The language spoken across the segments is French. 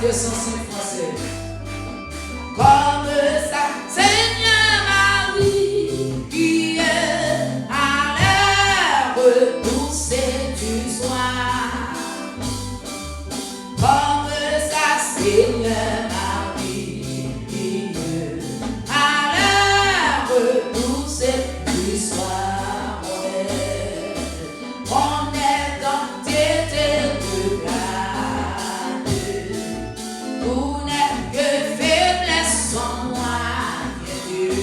205 français. Comme ça, Seigneur Marie, qui est à l'air repoussée du soir. Comme ça, Seigneur Marie, qui est à l'air repoussée du soir. On est dans tes ténèbres. Tout n'est que faiblesse en moi, Dieu.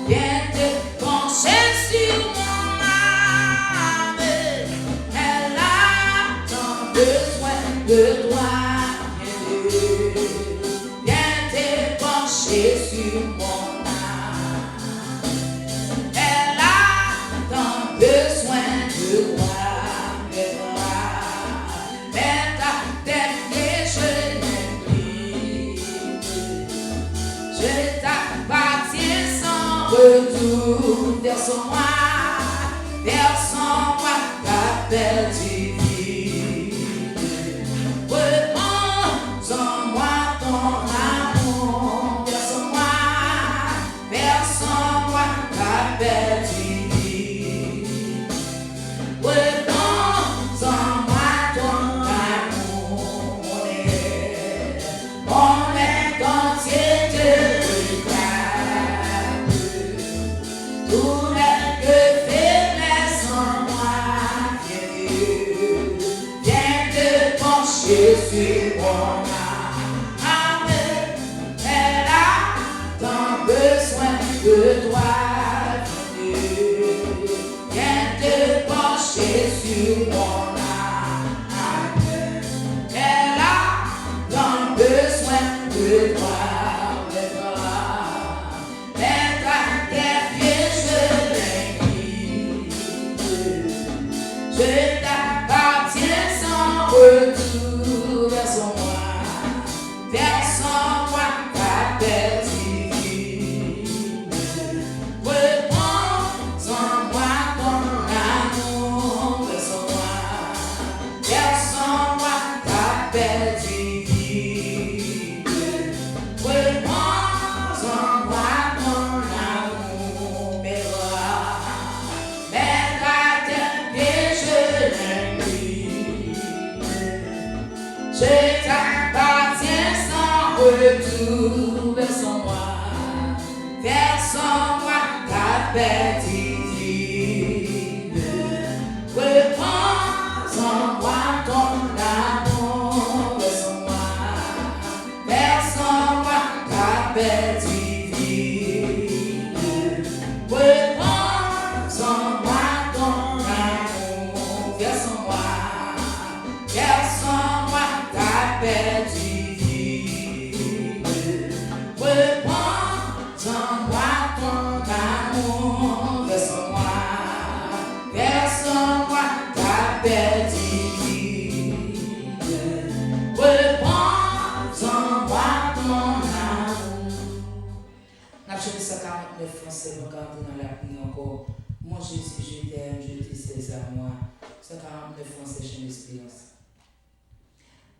Viens te pencher sur mon âme. Elle a tant besoin de toi, Dieu. Viens te pencher sur mon âme. Elle a tant besoin de toi, mais ta tête et je t'appartiens sans retour. Verse-moi ta belle divine. Reprends en moi ton amour. Verse-moi ta belle divine. Reprends en moi ton amour. On est entier de tout n'est que faiblesse en moi, Dieu. Viens te pencher sur mon âme. Elle a tant besoin de toi, Dieu. Viens te pencher sur mon âme. Elle a tant besoin de toi. Je t'appartiens sans retour. Verse-moi ta belle divine. Reprends en moi ton amour. Verse-moi ta belle divine. Reprends en moi ton amour. Mais ta tête je t'appartiens sans retour. Verse-moi ta belle divine. Reprends en moi ton amour. Verse-moi ta belle divine. Reprends en moi ton amour. Verse-moi ta belle divine. Reprends en moi ton amour. Verse-moi ta belle divine. Reprends en moi ton amour. N'a pas 149 français pour garder dans la prière encore. Mon Jésus, je t'aime, je te sais à moi. 149 français chez l'espérance.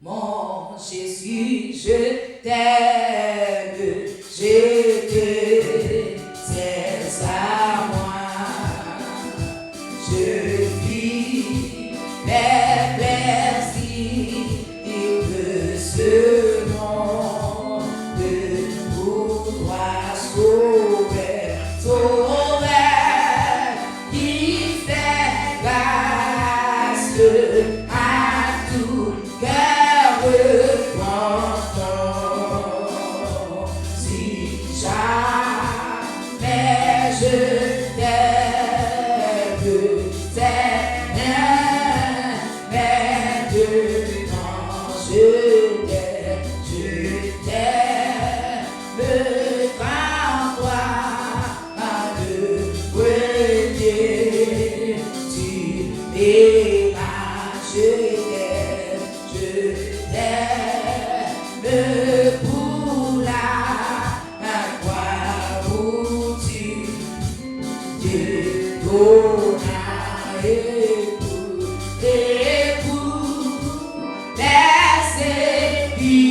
Mon Jésus, je t'aime, je te sais à moi. Je vis mes plaisirs de ce monde pour toi sauver, qui fait grâce à tout cœur repentant. Si jamais je t'aime, c'est maintenant je t'aime par toi, le premier, tu m'aimes, je t'aime pour la croix où tu te donnas et pour laisser vivre.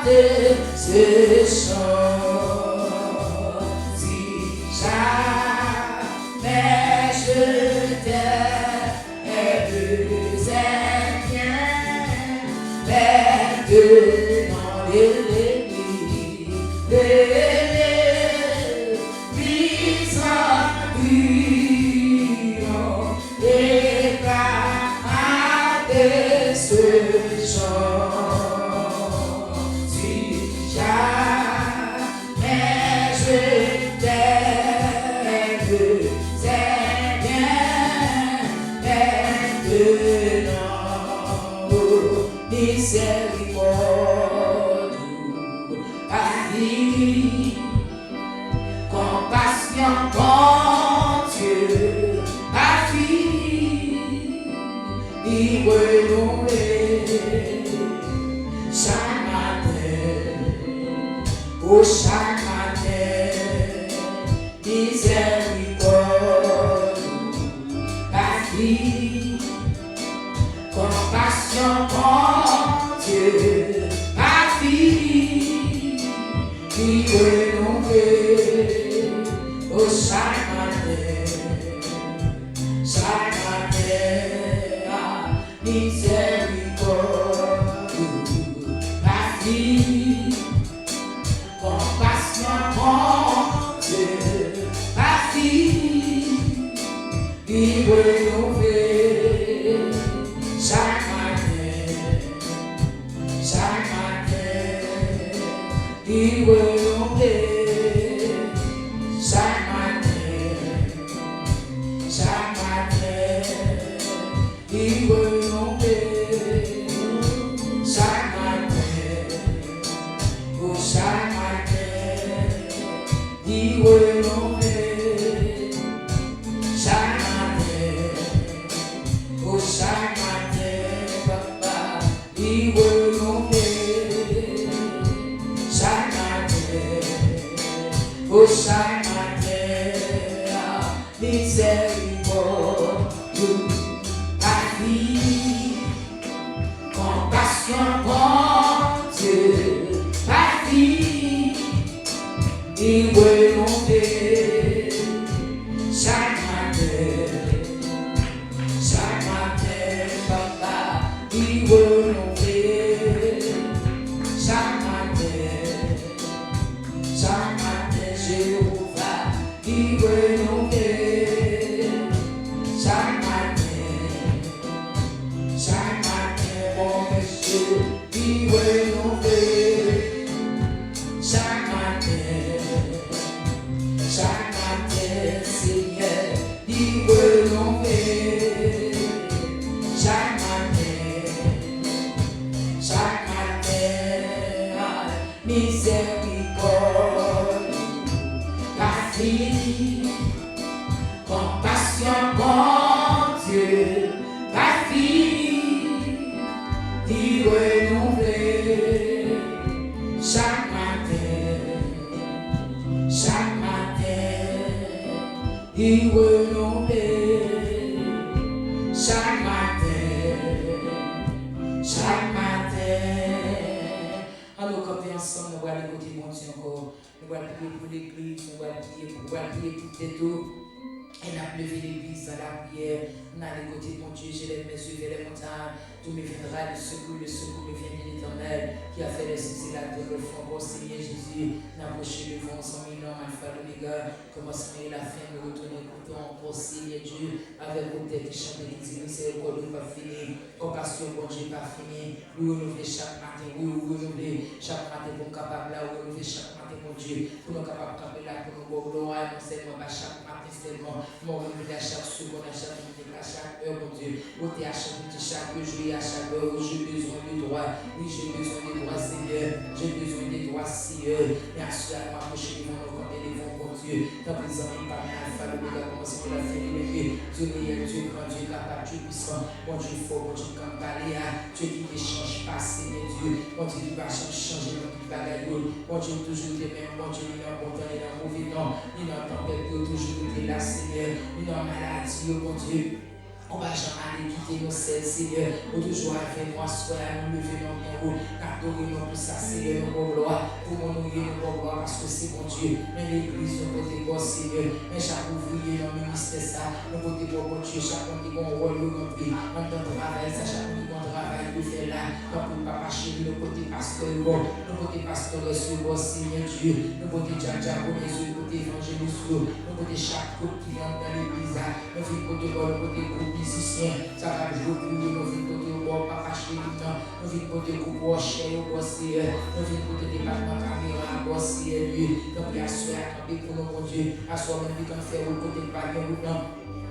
de ce chant. Si jamais je t'aime bien, maintenant l'église et pas de ce chant. Si jamais je t'aime, c'est bien maintenant. Miséricorde, avis, compassion, bon Dieu, avis, il renouvelé chaque matin, oh chaque matin, miséricorde, avis, compassion, bon Dieu, avis, il renouvelé oh chaque matin, miséricorde, ma vie, compassion, mon Dieu, ma vie, il renouvelé chaque matin, il renouvelé chaque matin, il renouvelé chaque matin, oh chaque matin, il renouvelé chaque matin, oh chaque matin, papa, il renouvelé chaque matin, oh chaque matin, miséricorde, avis, compassion, bon Dieu, avis, il renouvelé chaque matin, papa, il renouvelé chaque matin, Jéhovah, il renouvelé chaque matin, bon monsieur, il renouvelé chaque matin, Seigneur, il renouvelé chaque matin, miséricorde, la vie, compassion, bon Dieu, la vie, il renouvelé chaque matin, il renouvelé chaque matin. Alors, quand on est ensemble, nous allons écouter mon Dieu encore. Nous allons prier pour l'église, nous allons prier pour tout. Et on a levé l'église dans la prière. On a l'écouté mon Dieu, j'ai les mes yeux vers les montagnes. Tout me viendra le secours me vient de l'Éternel qui a fait les cieux la terre, le fond. Bon Seigneur Jésus, n'approchez le vent sans million, alpha, l'oméga, commencement et la fin, nous retournons écoutons pour Seigneur Dieu, avec vos têtes qui chantent, qui disent, miséricorde, nous pas fini, compassion, bon Dieu, pas fini. Nous renouveler chaque matin, nous renouveler chaque matin pour nous capables là, nous renouveler chaque matin, mon Dieu, pour nous capables de camper là, pour nous gloire, non seulement à chaque matin, seulement, nous renouveler à chaque seconde, à chaque minute, à chaque heure, mon Dieu, ôter à chaque minute, chaque jour, à chaque heure, où j'ai besoin de droit, oui, j'ai besoin de droit, Seigneur, j'ai besoin de droit, Seigneur, et assure à m'approcher de mon compte et de mon Dieu, dans les amis, par l'alpha, l'oméga, commencer pour la fin de l'élevé, Dieu réel, Dieu grand, Dieu capable, Dieu puissant, mon Dieu fort, mon Dieu campaléa, Dieu qui ne change pas, Seigneur Dieu, mon Dieu qui va changer, mon Dieu qui va gagner, mon Dieu toujours de même, mon Dieu, il est important, il est mauvais, non, il est en tempête, toujours de là, Seigneur, il est en maladie, mon Dieu. On va jamais aller quitter nos selles, Seigneur. Pour toujours avec moi, soit nous lever dans bien haut. adoré nous pour ça, Seigneur, nous pour gloire, pour honorer nous pour gloire, parce que c'est mon Dieu. Mais l'église, nous côté bon Seigneur, mais chaque ouvrier dans le ministère, ça, nous côté bon Dieu, chaque monde qui a un rôle de remplir, dans notre travail, ça, chaque monde qui a un travail de faire là, dans le papa chéri, nous côté pasteur, nous côté pasteur, bon Seigneur Dieu, nous côté Dja pour les yeux, côté évangéliste, nous côté chaque groupe qui vient dans l'église, nous venons côté groupe musicien, ça va jouer pour nous, nous venons côté papa chéri, nous venons côté groupe Rocher, nous venons côté département caméra, bosser lui, donc il y a soeur, pour nous, mon Dieu, à soi même, quand faire au côté de pas bien,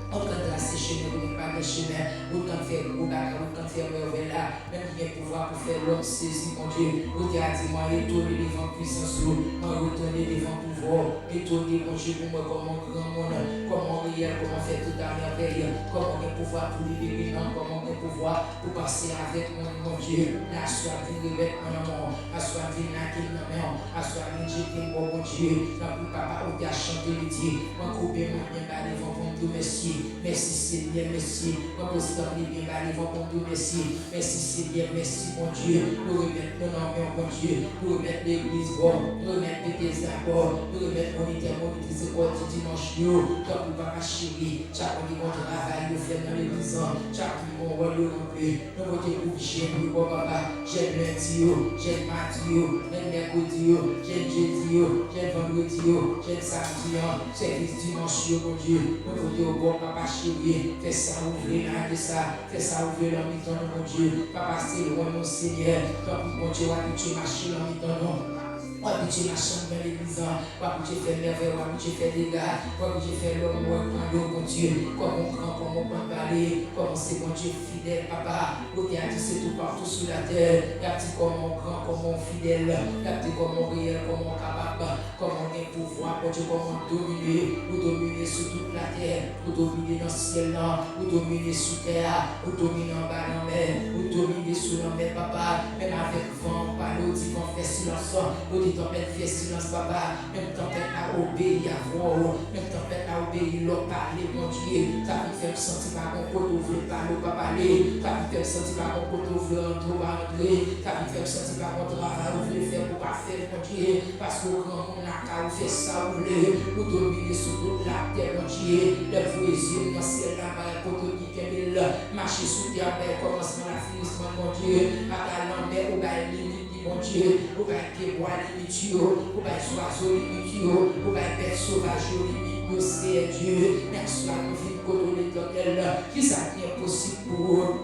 autant de la chemin, vous n'avez pas de chemin, autant de faire gros bagarre, autant de faire merveille là, même qui a pouvoir pour faire l'homme saisi, mon Dieu, vous avez dit, moi, étonné devant puissance, moi, retourner devant pouvoir, étonné, mon Dieu, pour moi, comment grand monde, comment réel, comment faire tout à merveille, comment on pouvoir pour libérer, comment on pouvoir pour passer avec mon Dieu, la soif de remettre mon amour, la soif de naquer mon amour, la soif de jeter mon Dieu, la pour papa, on a chanté le Dieu, moi, couper mon bien, devant mon Dieu, merci. Merci Seigneur, merci. Mon président bien allez pour nous, merci. Merci Seigneur, merci mon Dieu. Nous remettons nos noms, mon Dieu. Nous remettons l'église, bon. Nous remettons tes accords. Nous remettons mon éternité, quoi du dimanche, nous. Comme nous papa chéri. Chaque fois qu'on travaille, nous faisons dans l'église. Chaque fois qu'on voit le remplir. Nous votons pour chez nous, papa. J'aime lundi, j'aime mardi, j'aime mercredi, j'aime jeudi, j'aime vendredi, j'aime samedi, service dimanche, mon Dieu. Nous votons pour papa chéri, fais ça ouvrir la de ça, fais ça ouvrir la mi-temps, mon Dieu. Papa, c'est loin, mon Seigneur. Quand mon Dieu, habitué marcher la mi-temps, non. Habitué ma chambre dans l'église, habitué faire merveille, habitué faire dégâts, habitué faire l'homme, mon Dieu. Comme on grand, comme on peut parler, comme c'est mon Dieu fidèle, papa. Vous avez dit c'est tout partout sur la terre. Il y a dit comme on grand, comme on fidèle, il y a dit comme on réel, comme on capable, comme on a pouvoir, pour Dieu, comme on dominer, vous dominer sur toute la terre, vous dominer dans le ciel, vous dominer sous terre, vous dominer en bas dans la mer, vous dominer sous la mer, papa. Même avec vent, pas l'eau, dit vent, fait silence, vous dites tempête, fait silence, papa. Même tempête à obéir à voix, même tempête à obéir, l'eau parler, mon Dieu. Ça me fait sentir par mon côté, ouvrir par l'eau, pas parler. Ça me fait sentir par mon côté, ouvrir entrer. Ça me fait sentir par mon travail, ouvrir faire pour pas faire, mon Dieu. Parce que quand on a qu'à faire ça, ouvrir, vous dominer sur toute la terre, mon Dieu. Les poésies, dans ciel, là-bas, côté qui est marcher sous terre, commencement, la finissement, mon Dieu. À ta lambert, au bail limite, mon Dieu. Au bail qui bois limite, au bail oiseau limite, au bail bête sauvage limite, c'est Dieu. Merci à nous, vie, côté l'éternel, qui ça qui est possible pour eux.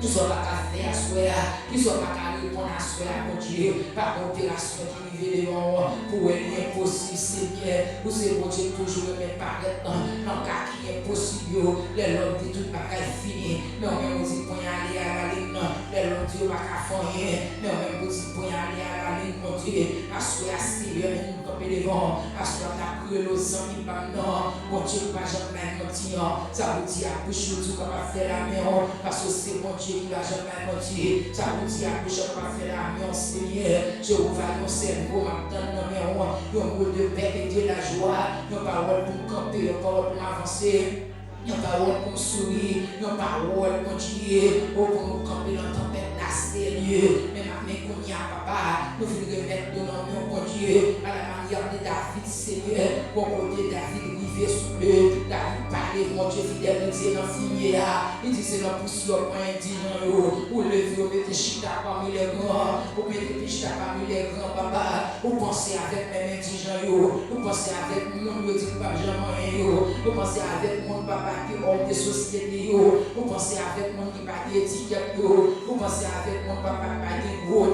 Qui ne soit pas qu'à faire à soi, qui ne soit pas qu'à répondre à soi, mon Dieu, par opération qui vit devant pour elle impossible, Seigneur. Vous savez, mon Dieu, toujours me paraître dans le cas qui est possible. Les l'homme dit tout pas qu'à finir, mais on même dit pour y aller à la ligne, les l'homme dit pas qu'à faire rien, mais on même dit pour y aller à la ligne, mon Dieu, à soi, Seigneur, nous camper devant, à soi, ta cruelle aux amis, non, mon Dieu, pas jamais mentir, ça vous dit à bouche, tout comme à faire la main, parce que c'est mon Dieu qui va jamais mentir. Ça vous dit à bouche, on va faire la main, Seigneur. Je vous vais mon cerveau, maintenant, non, mais on mot de paix et de la joie. Nos paroles pour camper, nos paroles pour avancer. Nos paroles pour sourire, nos paroles pour Dieu. Pour nous camper dans la tempête, là, sérieux. Mais maintenant, qu'on y a, papa, nous voulons remettre de nos mains, mon Dieu, à la manière de David, Seigneur. Pour côté David, souple, David parlait, mon Dieu fidèle, il dit dans Finière, il dit c'est dans poussière, point indigent, ou lever, ou mettez chita parmi les grands, ou mettez chita parmi les grands, papa, ou pensez avec mes indigents, ou pensez avec mon Dieu, dit pas jamais, ou pensez avec mon papa qui hors de société, ou pensez avec mon qui pas d'étiquette, ou pensez avec mon papa qui pas de gros.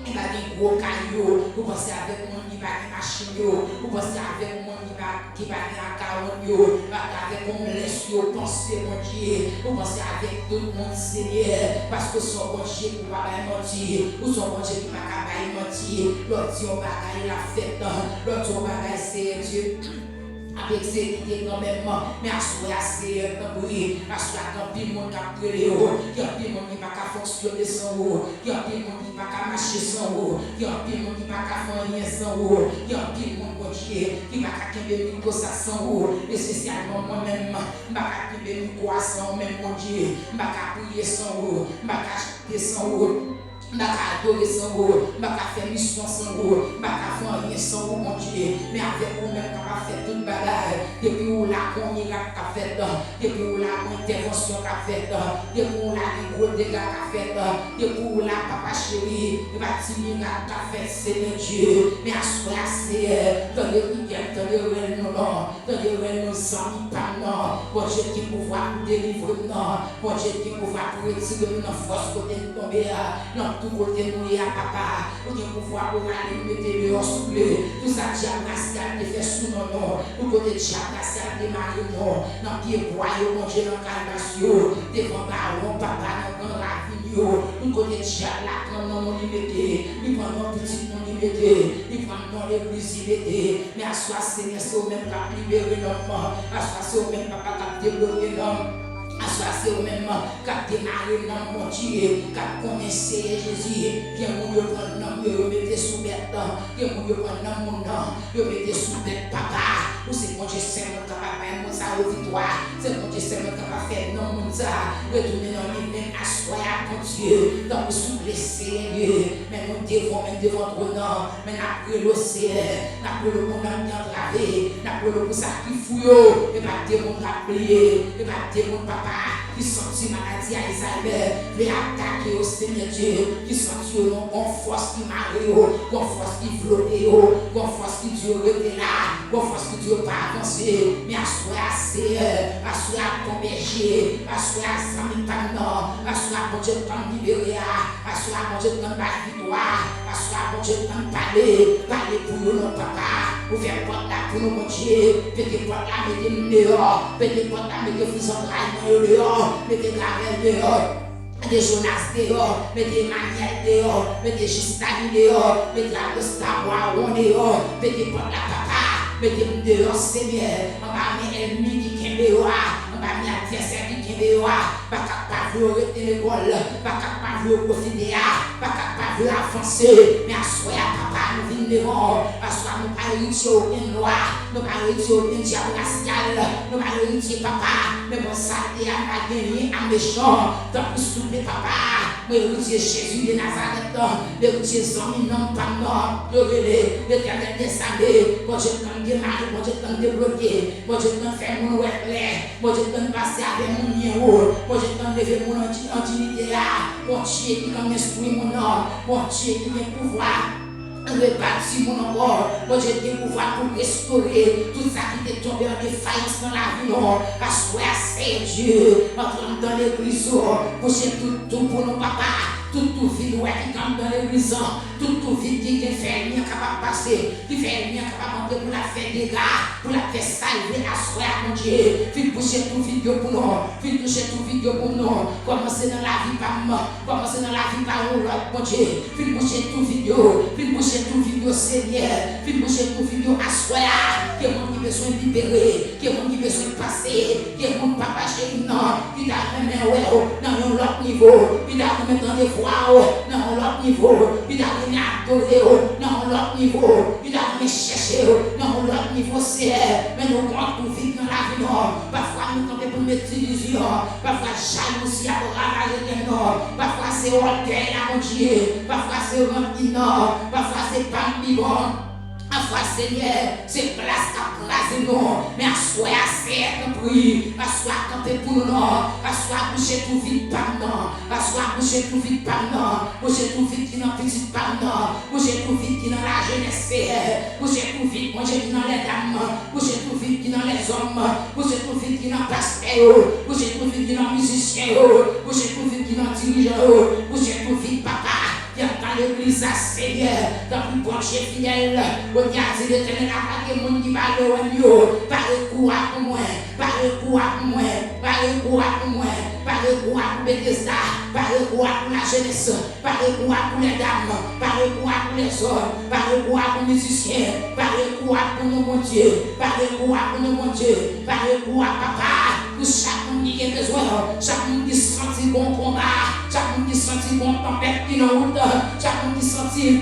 Il va des gros cailloux, vous pensez avec mon qui va des machines, vous pensez avec mon qui va des accarones, avec mon laisse, pensez mon Dieu, vous pensez avec tout le monde Seigneur, parce que son bon Dieu ne va pas mentir, ou son bon Dieu ne va pas mentir, l'autre dit on va gagner la fête, l'autre on va gagner c'est Dieu. Avec ces idées quand même, mais à soi c'est un bruit, à soi quand tout le monde a créé, il y a tout le monde qui va fonctionner sans eau, il y a tout le monde qui va marcher sans eau, il y a tout le monde qui va faire rien sans eau, il y a tout le monde qui va faire micro ça sans eau, et spécialement moi-même, je vais faire micro sans même mon Dieu, je vais prier sans eau, je vais chanter sans eau. m'a adorer sans vous, m'a faire mission sans vous, m'a faire rien sans vous, mon Dieu. Mais avec vous-même, m'a fait toute bagaille. Depuis où la miracle qu'a fait, depuis où la intervention qu'a fait, depuis où la gros dégâts qu'a fait, depuis où la papa chéri, petit miracle qu'a fait, Seigneur Dieu. Mais à soi, c'est dans les week-ends, dans les rêves, non, dans les rêves, nous amis, pas non. Mon Dieu qui pouvoir nous délivrer, non. Mon Dieu qui pouvoir nous retirer, non, force côté de tomber, non. Tout côté nous y a papa, nous devons pouvoir aller nous mettre dehors souffler. Tout ça, diable racial de faire sous nos noms. Tout côté diable racial de marier non. Dans pied boyau, mon Dieu, dans calvation. Devant baron, papa, dans grand ravignon. Tout côté diable là, quand nous nous mettez. Il prend nos petites nous mettez. Il prend nos l'église mettez. Mais à soi, Seigneur, c'est au même pas libérer l'homme. À soi, c'est au même papa qui a débloqué l'homme. C'est au même qui a démarré dans mon Dieu, qui a commencé Jésus, qui a mouru pour nom, qui a mis sous bête, qui a mouru pour nom, qui a mis sous bête, papa. Ou c'est mon Dieu seulement capable de faire ça au victoire, c'est mon Dieu seulement capable de faire non, ça, retourner dans les mêmes assoir mon Dieu, dans le sous-blessé, mais nous devons même devant ton nom, mais après l'océan, après le monde entravé, après le monde ça qui fouille, et pas des mondes rappelés, et pas des mondes papa. Qui sentit maladie à Isabelle, les attaquer au Seigneur Dieu, qui sentit une force qui marie, une force qui flotte, une force qui Dieu était là, une force qui Dieu pas avancé, mais à soi assez, à soi ton berger, à soi sans maintenant, à soi mon Dieu t'en libérer, à soi mon Dieu t'en battre victoire, à soi mon Dieu t'en parler pour nous, non papa, pour faire porte là pour nous, mon Dieu, peut-être porte là, mettez-nous dehors, peut-être porte là, mettez-vous sans travail dehors. Mettez Gravel dehors, mettez Jonas dehors, mettez Maniel dehors, mettez Gistani dehors, mettez la Gustavo dehors, mettez Porte la Papa, mettez dehors Seigneur, on va mettre l'ennemi qui est dehors, on va mettre l'adversaire qui est dehors, pas capable de arrêter l'école, pas capable de profiter, pas capable de avancer, mais à soi papa nous venons devant, à soi nous pas héritier aucune loi, nous pas héritier aucun diable racial, nous pas héritier papa. Mais bon, ça, il y a pas gagné un méchant. Tant que souffle papa, mais héritier Jésus de Nazareth, héritier Zami, non, pas non, l'éternel descendé, moi je t'en démarre, moi je t'en débloqué, moi je t'en fait mon ouest, moi je t'en passé avec mon niveau, moi je t'en levé mon antiquité là, mon Dieu qui comme esprit mon nom, mon Dieu qui vient pouvoir. Rebâtir mon encore, moi j'ai des pouvoirs pour restaurer tout ça qui est tombé en défaillance dans la vie, non, à soi, c'est Dieu, entrant dans l'église, pour tout pour nos papas. Tout vide qui tombe dans l'église, tout vide qui fait rien capable de passer, qui fait rien capable de pour la faire des gars, pour la faire salver à soi, mon Dieu. Fais boucher tout vide pour nous, fais toucher tout vide pour nous. Commencez dans la vie par moi, commencez dans la vie par nous, mon Dieu. Fais boucher tout vide, fais boucher tout vide, Seigneur. Fais boucher tout vide à soi, qui est mon qui besoin de libérer, qui est mon qui besoin de passer, qui est mon papa chéri, non, qui t'a remis dans l'autre niveau, qui t'a remis dans des dans l'autre niveau, il a donné à adorer dans l'autre niveau, il a donné chercher dans l'autre niveau, c'est mais nous comptons tout vite dans la vie, parfois nous comptons pour mettre illusion, parfois jalousie à ravager des noms, parfois c'est orgueil à mon Dieu, parfois c'est rempli non, parfois c'est pas bon. Parfois, Seigneur, c'est place à place, non, mais à soi, c'est un prix, à soi, camper pour nous, à soi, boucher tout vite, pardon, à soi, boucher tout vite, pardon, boucher tout vite qui dans petite, pardon, boucher tout vite qui dans la jeunesse, boucher tout vite, boucher qui dans les dames, boucher tout vite qui dans les hommes, boucher tout vite qui dans pasteur, boucher tout vite qui dans musicien, boucher tout vite qui dans dirigeant, boucher tout vite, papa. Dans l'église, Seigneur, dans le branché fidèle, on y a dit l'éternel a pas de monde qui parle au mieux, par le coup à moi, par le coup à moi, par le coup à moi, par le coup à Bethesda, par le coup à la jeunesse, par le coup à les dames, par le coup à les hommes, par le coup à les musiciens, par le coup à nous, mon Dieu, par le coup à nous, mon Dieu, par le coup à papa. Pour chaque monde qui a besoin, chaque monde qui sentit bon combat, chaque monde qui sentit bon tempête qui n'a route, chaque monde qui sentit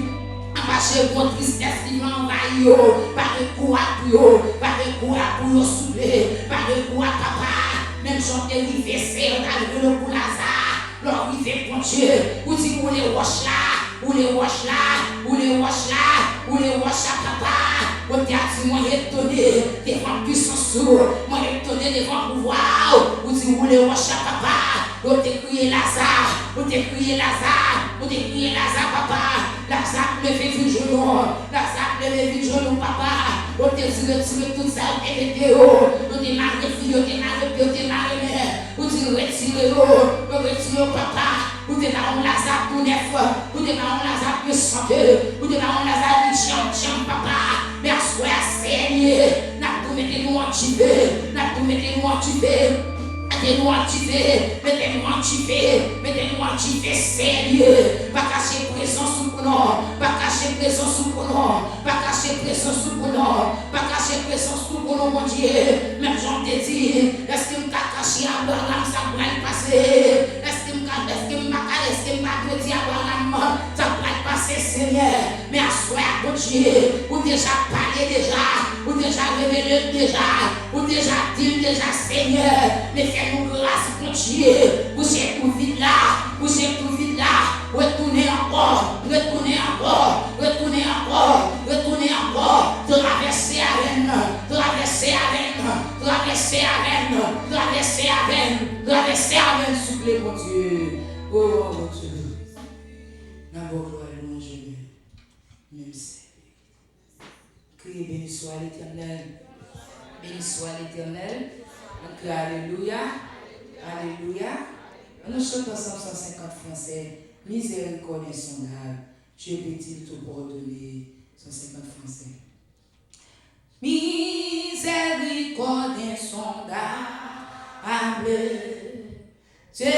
marcher contre tristesse qui m'a envahi, par le coup à pour par le coup à pour soulever, par le coup à papa, même chanter l'hiver, c'est le pour Lazare, l'arrivée pour Dieu, ou dit ou les roches là, ou les roches là, ou les roches là, ou les roches là, papa, ou t'es dit moi étonné devant puissance, moi étonné devant pouvoir, ou dit ou les roches là, papa, ou t'es crié Lazare, ou t'es crié Lazare, ou t'es crié Lazare, papa, Lazare levez vite genou, Lazare levez vite genou, papa, ou t'es retiré tout ça, ou t'es vidéo, ou t'es marié fille, ou t'es marié père, ou t'es marié mère, ou t'es retiré papa, ou t'es dans un Lazare tout neuf, ou t'es dans un Lazare plus santé, ou t'es dans un Lazare qui chante, papa, mais à soi Seigneur, n'a tout mettez-nous activé, n'a tout mettez-nous activé. Mettez-nous activés, sérieux. Pas cacher présence sous le nom. Pas cacher présence sous le nom. Pas cacher présence sous le nom. Pas cacher présence sous le nom, mon Dieu. Même j'en te dis, est-ce que je m'a caché à Abraham, ça va le passer? Est-ce que je m'a dit à Abraham, ça va le passer, Seigneur? Mais à soi, mon Dieu, ou déjà parlé déjà, ou déjà révélé déjà, ou déjà dit déjà, Seigneur, mais fais-nous grâce, mon Dieu, vous êtes tout vide là, vous êtes tout vide là, retournez encore, retournez encore, retournez encore, retournez encore, traversez à Rennes, traversez à Rennes, traversez à Rennes, traversez à Rennes, traversez à Rennes, soufflez, mon Dieu, oh mon Dieu, d'abord gloire et louange, même si, criez béni soit l'Éternel, béni soit l'Éternel. Donc, alléluia, alléluia. Nous chantons ensemble 150 français. Miséricorde insondable. Dieu peut-il tout pardonner? 150 français. Miséricorde insondable. Dieu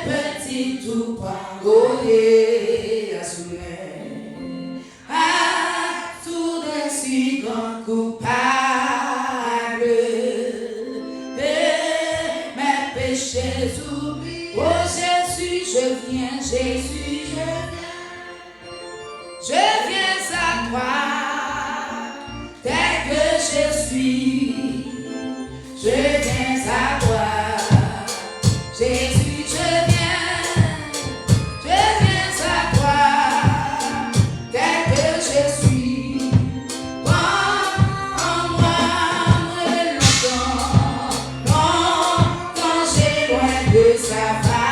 peut-il tout pardonner? À tout de si grand coupable. Jésus, oh Jésus, je viens, Jésus, je viens à toi, tel que je suis, je viens à toi, Jésus, je viens à toi, tel que je suis, en moi, que ça va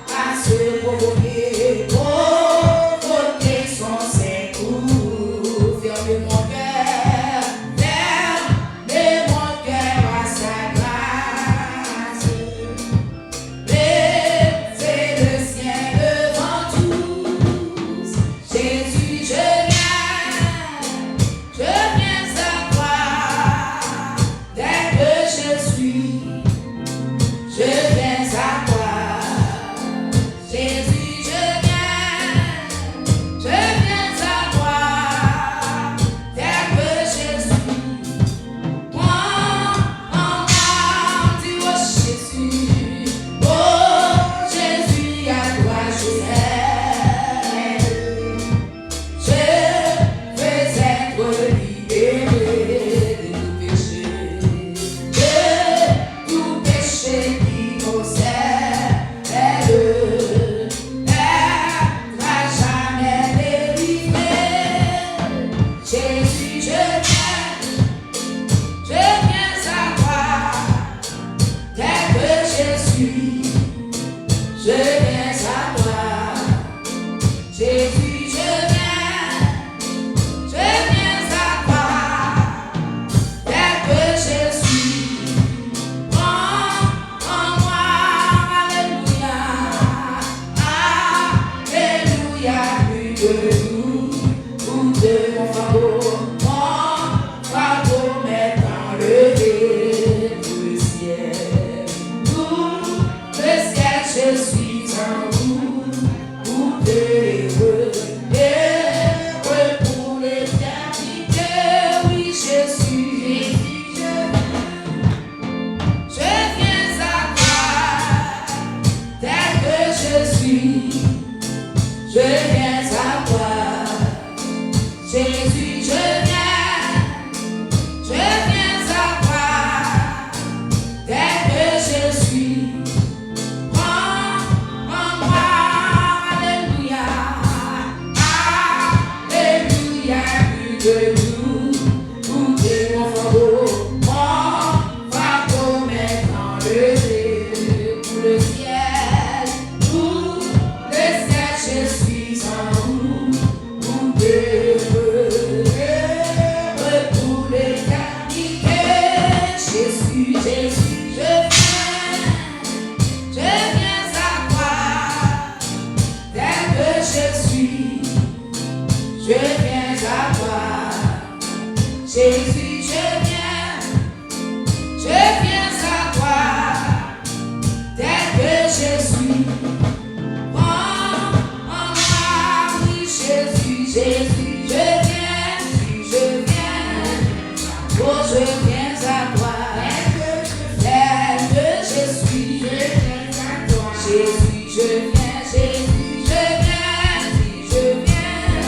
à se provoquer, provoquer son secours. Fermez mon cœur, fermez mon cœur à sa grâce. Laissez le ciel devant tous. Jésus, je viens à toi, tel que je suis. Je viens à toi, Jésus, je viens à toi, tel que je suis. Moi, en moi, dis oh Jésus, à toi je veux être libéré de tout péché. Tout péché qui possède, elle n'a jamais délivré. Jésus, je viens à toi, tel que je suis, je viens à toi. Jésus, je viens à toi, tel que je suis. En moi, alléluia, alléluia, plus de tout de mon fardeau m'est enlevé, tout le ciel, je suis en vous, heureux pour l'éternité, oui, je suis. Je viens à toi, tel que je suis. Je viens à toi, Jésus, je viens à toi, tel que je suis. de tout, tout est mon fardeau. Mon fardeau maintenant levé pour le ciel, pour le ciel, je suis en vous, pour pour l'éternité. Jésus, Jésus, je viens à toi, tel que je suis, je viens à toi. Jésus, je viens à toi, tel que je suis. En moi, oui, Jésus, Jésus, je viens, oh, je viens à toi, tel que je suis, Jésus, je viens, Jésus, je viens,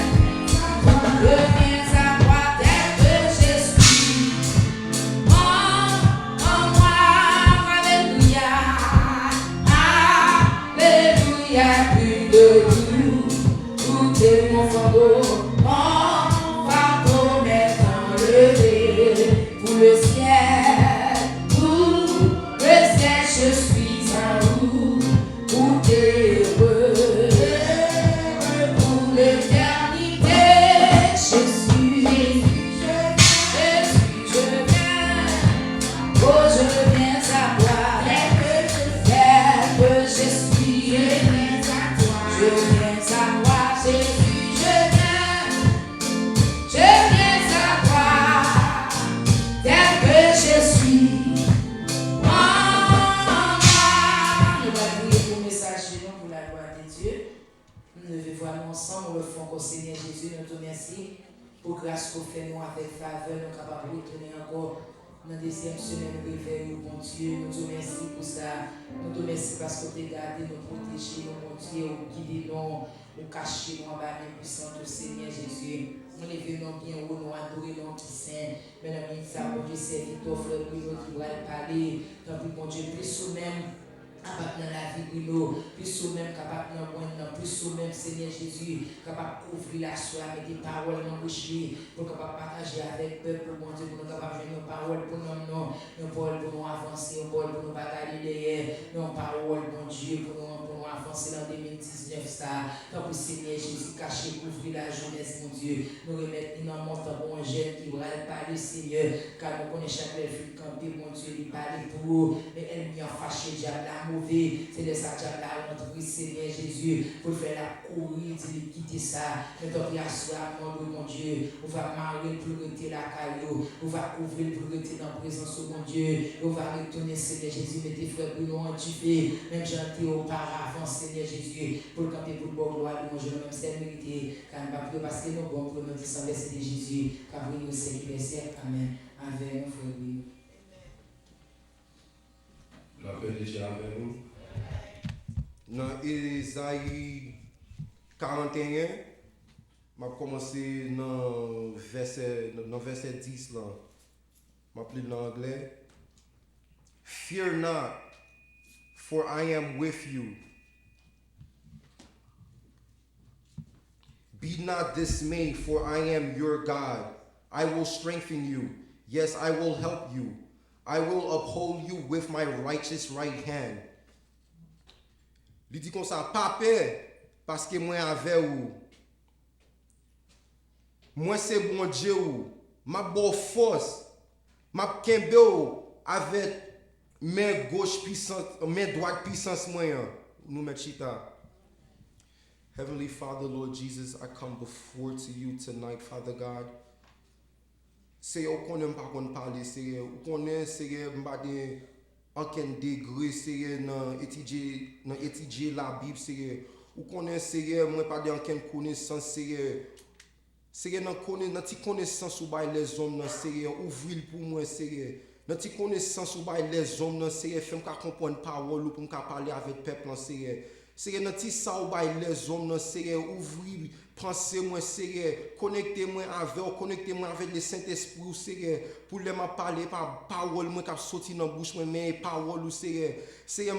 à toi, tel que je suis. En moi, alléluia, alléluia, plus de tout, tout est mon fardeau, mon fardeau maintenant levé pour le ciel, je suis en vous, tout est heureux pour l'éternité. Jésus, je viens, oh, je viens à toi, tel que je suis, je viens à toi, Jésus, je viens à toi, tel que je suis. Nous allons prier pour le message de nous, pour la gloire de Dieu. Nous devons voir ensemble, nous le faisons au Seigneur Jésus. Nous te remercions pour grâce qu'on fait nous avec faveur, nous sommes capables de retourner encore dans la deuxième semaine de réveil, mon Dieu. Nous te remercions pour ça. Nous te remercions parce que tu as gardé, nous protégé, nous, mon Dieu, nous guidé, nous caché, nous en bas, puissant au Seigneur Jésus. Nous levons bien haut, nous adorons notre Saint. Mesdames et messieurs, mon Dieu, serviteur, frère, nous qui va parler. Tant pis, mon Dieu, plus ou même. Capable dans la vie de nous, plus ou même capable dans le monde, plus ou même Seigneur Jésus, capable d'ouvrir la soie avec des paroles dans bouche pour capable partager avec le peuple, mon Dieu, pour nous capable de nos paroles pour nous, nos paroles pour nous avancer, nos paroles pour nous batailler derrière, nos paroles, mon Dieu, pour nous avancer dans 2019, ça. Tant que Seigneur Jésus, caché, couvrir la jeunesse, mon Dieu, nous remettre dans mon temps pour un jeune qui va parler, Seigneur, car nous connaissons chaque fille camper, mon Dieu, il parle pour nous, mais elle m'y a fâché, diable, l'amour. C'est de ça que la rentre, Seigneur Jésus, pour faire la courir, de quitter ça. Mais donc, il y a cela, mon Dieu, on va marier pour rester la caillou, on va ouvrir pour rester dans la présence de mon Dieu, on va retourner, Seigneur Jésus, mais tes frères pour nous anticiper, même chanter auparavant, Seigneur Jésus, pour camper pour le bon gloire de mon Dieu, même c'est mérité, car nous pas plus parce que nous bon pour nous descendre verset de Jésus, car nous c'est qui est certes, Amen. Avec nous, frère. La paix de Dieu avec nous. Dans Ésaïe 41, je vais commencer dans verset 10 là. Je vais appeler en anglais. Fear not, for I am with you. Be not dismayed, for I am your God. I will strengthen you. Yes, I will help you. I will uphold you with my righteous right hand. Il dit comme ça, pas peur, parce que moi avec vous. Moi c'est bon Dieu, ma bonne force, ma kembe avec mes gauche puissante, mes droite puissance moyen. Nous met chita. Heavenly Father, Lord Jesus, I come before to you tonight, Father God. C'est au qu'on pas qu'on parler, c'est au qu'on c'est m'bade aucun degré, c'est dans étudier la Bible, c'est ou qu'on c'est moi pas de aucune connaissance, c'est dans connaissance ou bail les hommes, c'est ouvrir pour moi, c'est dans connaissance ou bail les hommes, c'est faire me comprendre parole ou pour me parler avec peuple, C'est dans petit ça ou bail les hommes dans c'est ouvrir penser moi c'est connecter moi avec le Saint-Esprit c'est pour les m'a parler par parole moi qui sorti dans bouche moi mais parole ou c'est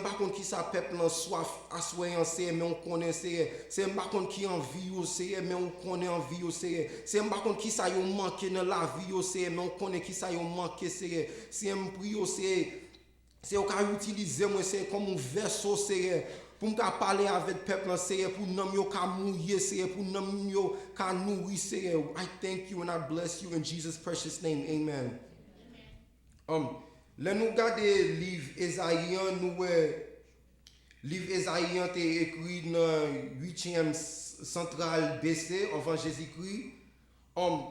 pas contre qui ça peuple en soif assoyant c'est mais on connaît c'est pas contre qui envie ou c'est mais on connaît envie ou c'est pas contre qui ça yo manqué dans la vie ou c'est mais on connaît qui ça yo manqué c'est un prio c'est au cas utiliser moi c'est comme un verso c'est pour me parler avec peuple c'est pour nom yo ka mouiller c'est pour nom yo ka nourrir c'est I thank you and I bless you in Jesus precious name amen. Là nous garder livre Ésaïe livre Ésaïe est écrit dans 8e centrale BC avant Jésus-Christ.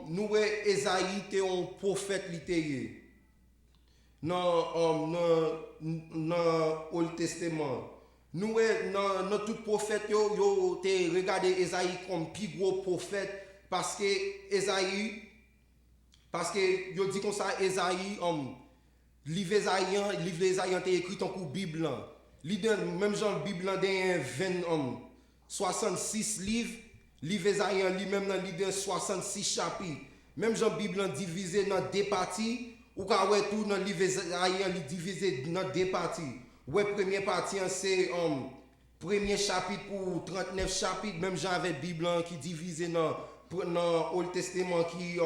Nous Ésaïe était un prophète littéraire. Dans Old Testament. Nous dans tout prophète yo te regarder Ésaïe comme plus gros prophète parce que yo dit comme ça Ésaïe livre Ésaïe était écrit en coup Bible même genre Bible dans 66 livre Ésaïe lui-même dans livre 66 chapitres même genre Bible divisé dans deux parties ou ka ouais tout dans livre Ésaïe divisé dans deux parties. Ouais, première partie, c'est premier chapitre pour 39 chapitres, même genre avec Bible qui divisé dans Old Testament qui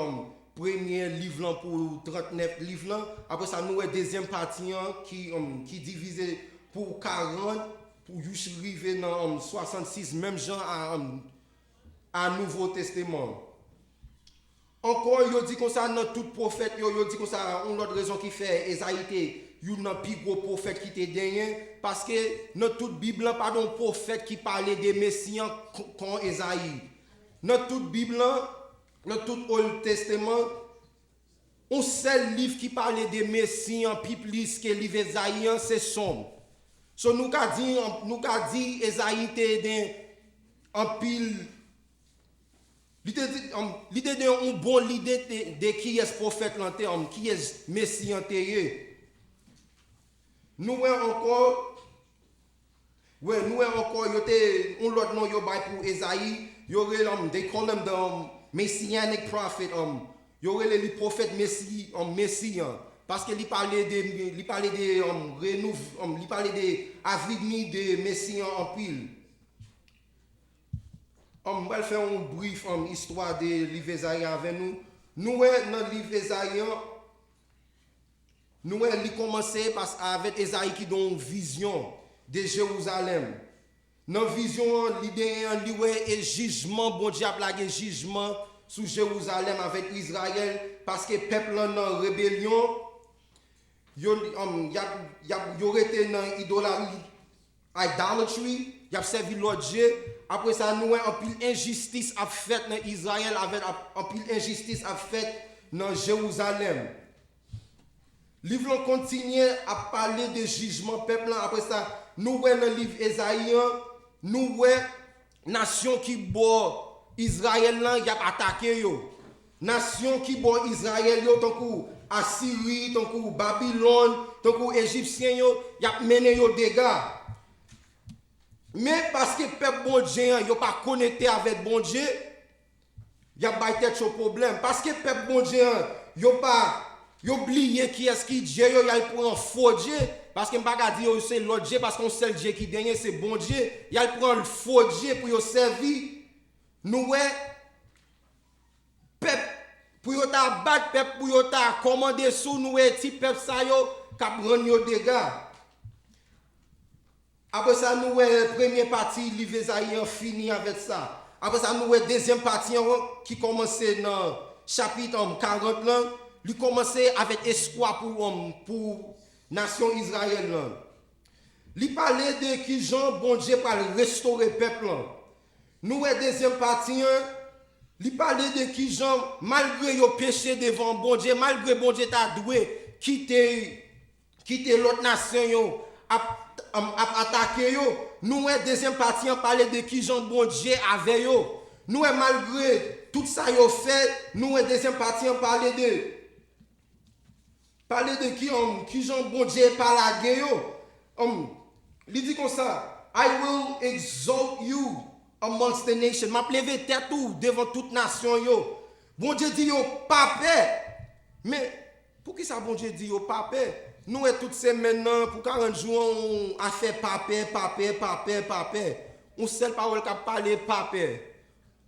premier livre pour 39 livres. Après ça, nous avons deuxième partie qui divisé pour 40, pour juste arriver dans 66, même genre à Nouveau Testament. Encore, il dit comme ça, dans tout prophète, il dit comme ça, une autre raison qui fait Ésaïe. Il y a un plus gros prophète qui te dernier parce que dans toute Bible pas d'un prophète qui parlait des messians comme Ésaïe. Dans toute Bible, dans tout Old Testament, un seul livre qui parlait des messians plus que le livre Ésaïe, c'est sombre. So nous qu'a dit Ésaïe était en pile l'idée d'un bon l'idée de qui est prophète l'antenne, qui est messie antérieur. Nous encore yote un lot non yo bay pour Ésaïe, yo they call them the messianic prophet yo le prophète messian parce que il parlait de avenir de messian en pile. On va faire un brief histoire de livre Ésaïe avec nous. Nous dans le livre Ésaïe nous avons commencé avec Ésaïe qui donne une vision de Jérusalem. Dans la vision, l'idée est un jugement, bon Dieu a plagué jugement sur Jérusalem avec Israël parce que le peuple est en rébellion. Il aurait été dans idolatry, il a servi l'autre Dieu. Après ça, nous avons une pile injustice à faire dans Israël, avec une pile injustice à faire dans Jérusalem. Le livre continue à parler de jugement peuple. Après ça, nous voyons dans le livre Ésaïe, nous voyons nation qui boit Israël y a attaqué yo. Nation qui boit Israël yo tant que Assyrie, tant que Babylone, tant que Égyptien yo y a mené yo dégâts. Mais parce que peuple bon Dieu yo pas connecté avec bon Dieu, y a pas tête au problème parce que peuple bon Dieu yo pas yo oublié qui est-ce qui Dieu yo y pour un faux Dieu parce que m'pa ka dire c'est l'autre Dieu parce qu'on seul Dieu qui gagne c'est bon Dieu y a pour un faux Dieu pour yo servir nous peuple pour yo ta battre peuple pour yo ta commander sous nous ti peuple ça yo ka prendre yo dégâts. Après ça nous première partie livre Ésaïe fini avec ça. Après ça nous deuxième partie qui commençait dans chapitre 40 là. Il commençait avec espoir pour nation Israël. Il parlait de qui Jean bon Dieu pour restaurer le peuple. Nous deuxième partie, il parlait de qui Jean malgré le péché devant bon Dieu, malgré bon Dieu t'a doué quitter l'autre nation a attaqué yo. Nous deuxième partie parlait de qui Jean bon Dieu avait yo. Nous malgré tout ça yo fait, nous deuxième partie parlait de qui Jean bon Dieu par la guerre. Il dit comme ça, I will exalt you amongst the nations. M'a levé tête tout devant toute nation yo. Bon Dieu dit yo pas peur. Mais pour qui ça bon Dieu dit yo pas peur? Nous et toutes ces maintenant pour 40 jours on a fait pas peur. On seule parole qui a parlé pas peur.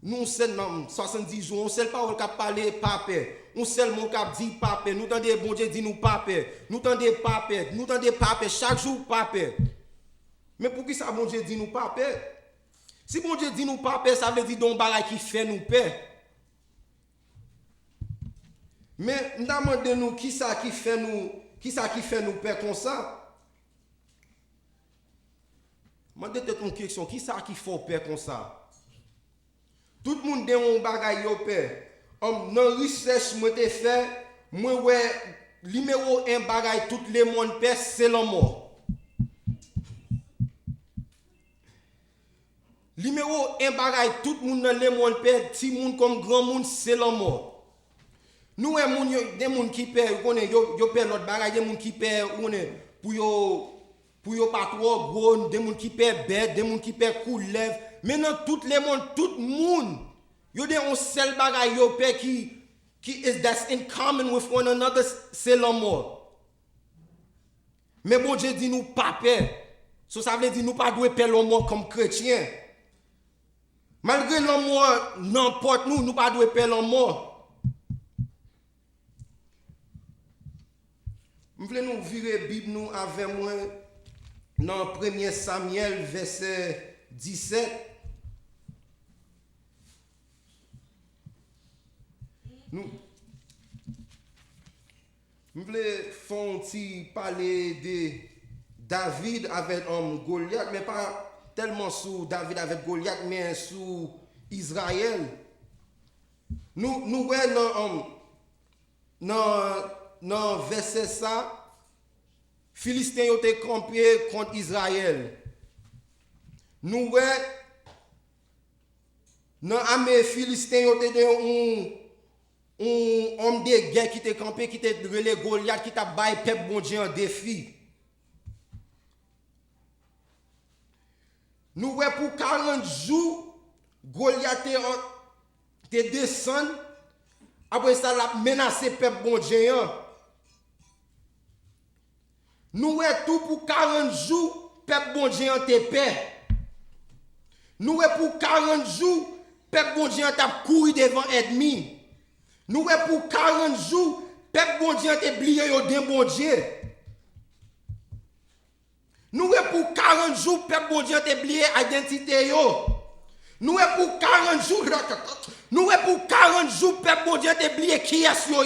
Nous seul 70 jours, on seule parole qui a parlé pas peur. On seul mot qui a dit pas peur. Nous tendez bon Dieu dit nous pas peur. Nous tendez pas peur. Nous tendez pas peur chaque jour pas peur. Mais pour qui ça bon Dieu dit nous pas peur? Si bon Dieu dit nous pas peur, ça veut dire don bagay qui fait nous peur. Mais nous demandons qui ça qui fait nous peur comme ça? Demandez-vous une question, qui ça qui fait peur comme ça? Tout le monde a un bagay yo peur. Dans recherche moi t'ai fait, moi ouais numéro 1 bagay tout le monde peur c'est la mort. Numéro 1 bagay tout le monde dans le monde peur, petit monde comme grand monde c'est la mort. Nous des gens qui peur, yo peur l'autre bagay, des gens qui peur pour yo pas trop gros, des gens qui peur bête, des gens qui peur couleuvre. Maintenant tout le monde yo de un seul bagay yo peur qui is that's in common with one another c'est la mort. Mais bon Dieu dit nous pas peur. Ça veut dire nous pas doit peur la mort comme chrétien. Malgré la mort n'importe nous pas doit peur la mort. Je voulais nous virer la Bible nous avec moi dans 1 Samuel verset 17. Nous voulons faire un petit parler de David avec Goliath, mais pas tellement sur David avec Goliath, mais sur Israël. Nous voyons dans verset ça, Philistins ont été campés contre Israël. Nous voyons dans l'armée Philistins ont été un homme de guerre qui était campé, qui était relé Goliath, qui t'a baillé peuple bon Dieu en défi. Nous voyons pour 40 jours, Goliath te descend. Après ça, la menacé peuple bon Dieu. Nous voyons tout pour 40 jours, peuple bon Dieu te paix. Nous voyons pour 40 jours, peuple bon Dieu t'a couru devant ennemi. Nous voyons pour 40 jours, peuple bon Dieu te blié au d'un bon Dieu. Nous voyons pour 40 jours, peuple bon Dieu te blié identité yo. Nous voyons pour 40 jours, nous voyons pour 40 jours, peuple bon Dieu te blié qui est yo.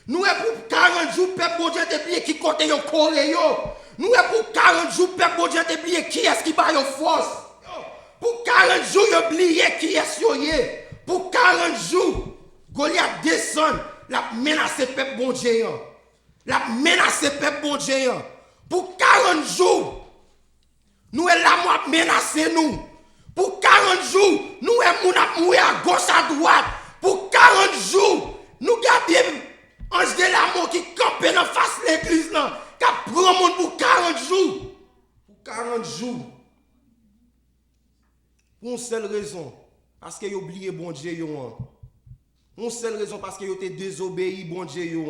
Nous voyons pour 40 jours, peuple bon Dieu te blié qui côté yo coré yo. Nous voyons pour 40 jours, peuple bon Dieu te blié qui est qui ba yo force. Pour 40 jours, yo blié qui est yo. Pour 40 jours, Goliath descend, la menace peuple bon Dieu. La menace peuple bon Dieu. Pour 40 jours, nous sommes là pour menacer nous. Pour 40 jours, nous sommes là à gauche, à droite. Pour 40 jours, nous gardons ange de l'amour qui campe dans face de l'église, qui prend le monde pour 40 jours. Pour 40 jours. Pour une seule raison, parce que vous avez oublié bon Dieu. Une seule raison, parce que vous avez désobéi bon Dieu.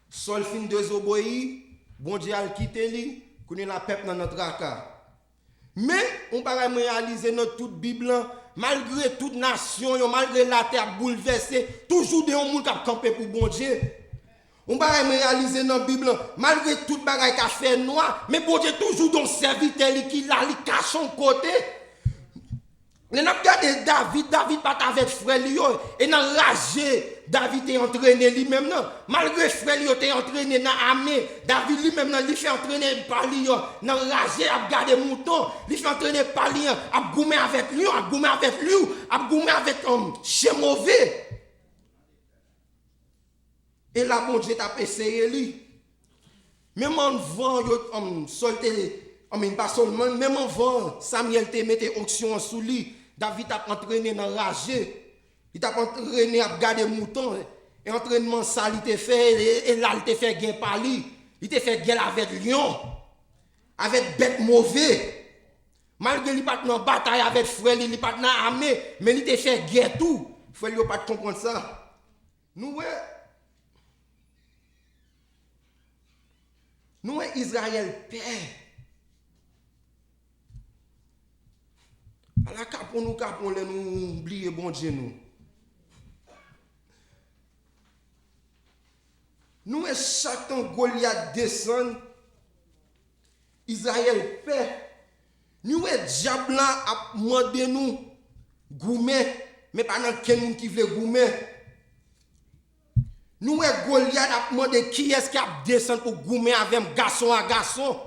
Sol fin désobéi, bon Dieu a quitté lui, qu'on est la peuple dans notre accord. Mais on peut réaliser dans toute Bible, malgré toute nation, malgré la terre bouleversée, toujours des gens qui ont campé pour bon Dieu. On peut réaliser dans la Bible, malgré toute bagaille qui a fait noir, mais bon Dieu toujours dans serviteur qui là, il cache son côté. Nous avons regardé David pas avec frère et dans ragé, David est entraîné lui-même. Malgré frère lui est entraîné dans l'armée, David lui-même il fait entraîner par lui, dans ragé, à garder mouton, il fait entraîner par lui, à goumer avec lui, à goumer avec chez mauvais. Et là, bon Dieu t'a essayé lui. Même en vent, pas seulement, même en vent, Samuel te mette onction sous lui. David t'a entraîné dans ragé. Il t'a entraîné à garder mouton. Et entraînement ça, il t'a fait, et là, il t'a fait guerre par lui. Il t'a fait guerre avec lion. avec bête mauvais. Malgré qu'il pas dans bataille avec frère, il pas dans armée, mais il te fait guerre tout. Frère, il pas comprendre ça. Nous Israël paix. À la capon nous oublier bon Dieu nous. Nous chaque temps Goliath descend, Israël paix. Nous diable a demandé nous gourmet, mais pas dans quel monde qui veut gourmet. Nous Goliath a demandé qui est-ce qui a descend pour gourmet avec garçon à garçon,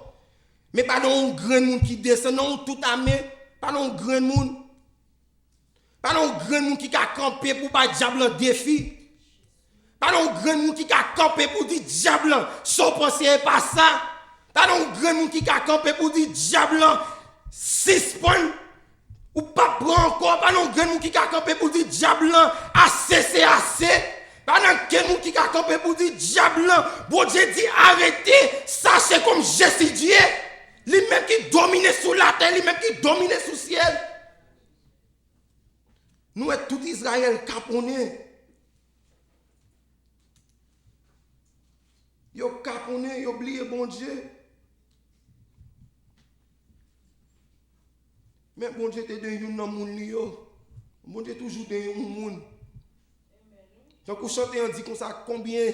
mais pas dans un grand monde qui descend, non tout armé, pas dans un grand monde. Pas dans un grand monde qui a campé pour pas diable en défi. Pas dans un grand monde qui a campé pour dire diable, sans penser pas ça. Pas dans un grand monde qui a campé pour dire diable, 6 points. Ou pas prendre encore. Pas dans un grand monde qui a campé pour dire diable, assez c'est assez. Pas dans un grand monde qui a campé pour dire diable, bon Dieu dit arrêtez, sachez comme Jésus Dieu. Lui-même qui domine sous la terre, lui-même qui domine sous le ciel. Nous sommes tout Israël caponné. Yo caponné, yo oublié bon Dieu. Mais bon Dieu te donne un monde yo. Bon Dieu toujours donne un monde. Donc on chante on dit comme ça combien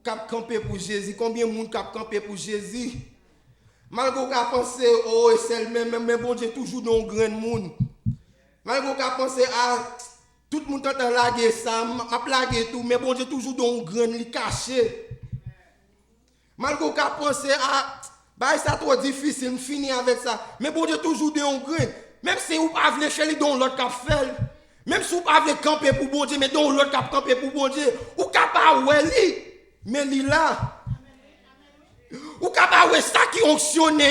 cap camper pour Jésus, combien monde cap camper pour Jésus. Malgré qu'on penser oh c'est même mais bon Dieu toujours donne un grand monde. Malgré qu'on pense à tout le monde entend laguer ça, m'a plagué tout, mais bon Dieu toujours dans un grand lit caché. Malgré qu'on pense à bah ça trop difficile, me finir avec ça, mais bon Dieu toujours dans un grand. Même si vous pas voulez faire dans l'autre cap faire, même si vous pas voulez camper pour bon Dieu, mais dans l'autre cap camper pour bon Dieu, ou capable ouais li, mais li là. Ou capable ouais ça qui fonctionne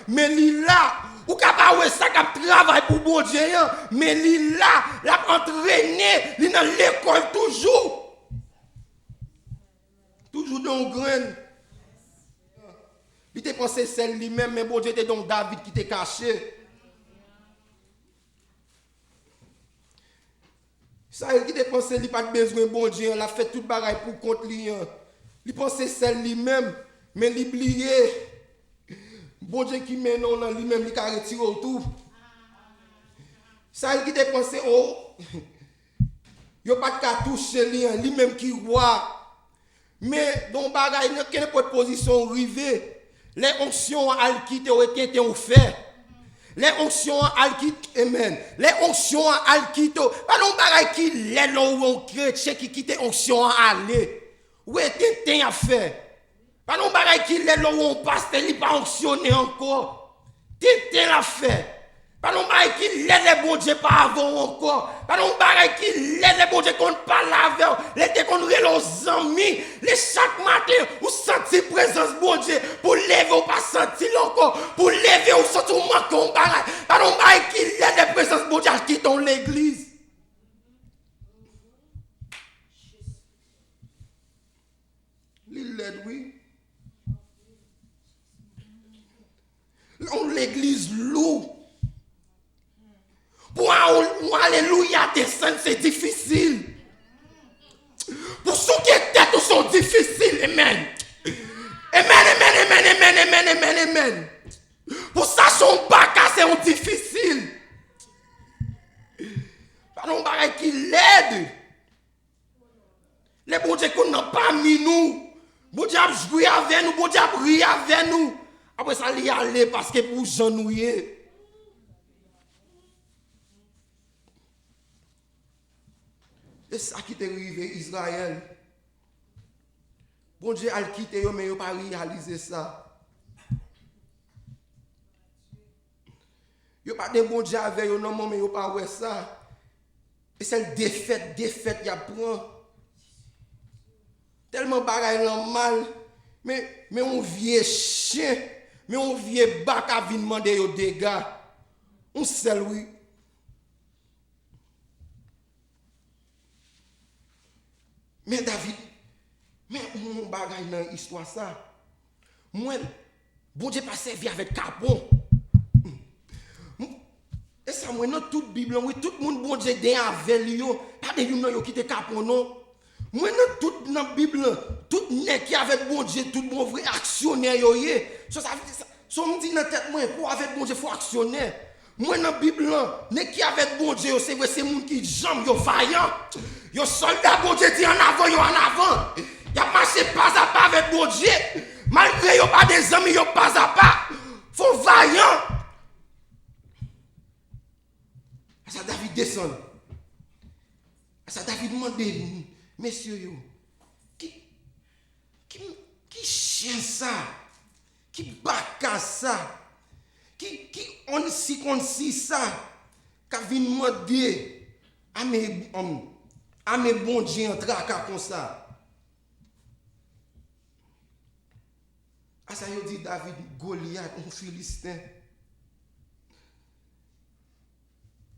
mais li là. Ou capable ça qui travaille pour bon Dieu, mais il là, l'a entraîné, il dans l'école toujours. Toujours dans le grain. Il te pensé celle lui-même, mais bon Dieu était donc David qui t'est caché. Ça, il te pensé il pas besoin de bon Dieu, il a fait tout bagaille pour contre lui. Il pensait celle lui-même, mais il oubliait. Bon Dieu qui mène dans lui-même, il a retiré autour. Ça, il a pensé, oh, il n'y a pas de toucher lui-même qui voit. Mais dans le bagage, il n'y a pas de position rivée. Les onctions al quitter ont été fait. Les onctions al quitter, amen. Les onctions al quitter, pas dans le bagage qui l'est là où on chrétien qui quitte onctions à aller. Où est-ce à faire? Pas non bagay qui l'est là où on passe, il pas fonctionné encore. T'es la fait. Pas non bagay qui l'est les bon Dieu pas avant encore. Pas non bagay qui l'est les bon Dieu qu'on pas avec. Les qu'on relons amis. Les chaque matin ou senti présence bon Dieu pour lever ou pas sentir encore. Pour lever ou sentir ou manquer un bagay. Pas non bagay qui l'est les présence bon Dieu qui dans l'église. Il l'aide oui. L'église loue. Pour alléluia descendre, c'est difficile. Pour ceux qui étaient sont difficiles, amen. Amen. Pour ça, son bac, c'est difficile. Pardon, pareil qui l'aide. Les bon Dieu qu'on n'a pas mis nous. Bon Dieu a joué avec nous, bon Dieu a prié avec nous. Après ça, il y aller parce que pour genouiller. C'est ça qui t'est arrivé, Israël. Bon Dieu a quitté, mais il n'a pas réalisé ça. Il n'y a pas de bon Dieu avec eux, non, mais il n'y a pas ouais ça. Et c'est le défaite, il y a prend. Tellement bagaille mal. Mais on vieux chien. Mais on vieux bac à venir demander aux dégâts. On sait oui. Mais David, mais on bagaille dans l'histoire ça. Moi, Bon Dieu pas servi avec capon. Et ça moi dans toute Bible, oui, tout le monde bon Dieu den avec lui, pas de yon yo qui te capon non. Moi dans toute dans Bible, tout nèg qui avec bon Dieu, tout bon vrai actionnaire yo yé. Ça ça me dit dans tête moi pour avec bon Dieu faut actionnaire. Moi dans Bible là, nèg qui avec bon Dieu, c'est vrai c'est moun qui jambe yo vaillant. Yo soldat bon Dieu dit en avant, yo en avant. Y a marché pas à pas avec bon Dieu. Malgré yo pas des amis, yo pas à pas. Faut vaillant. Ça David descend. Ça David demande, messieurs yo, qui chien ça? Qui baka ça? Qui on si kon si ça? Qui vient demander à mes bon Dieu entrer comme ça? Ah ça yo dit David Goliath, un Philistin.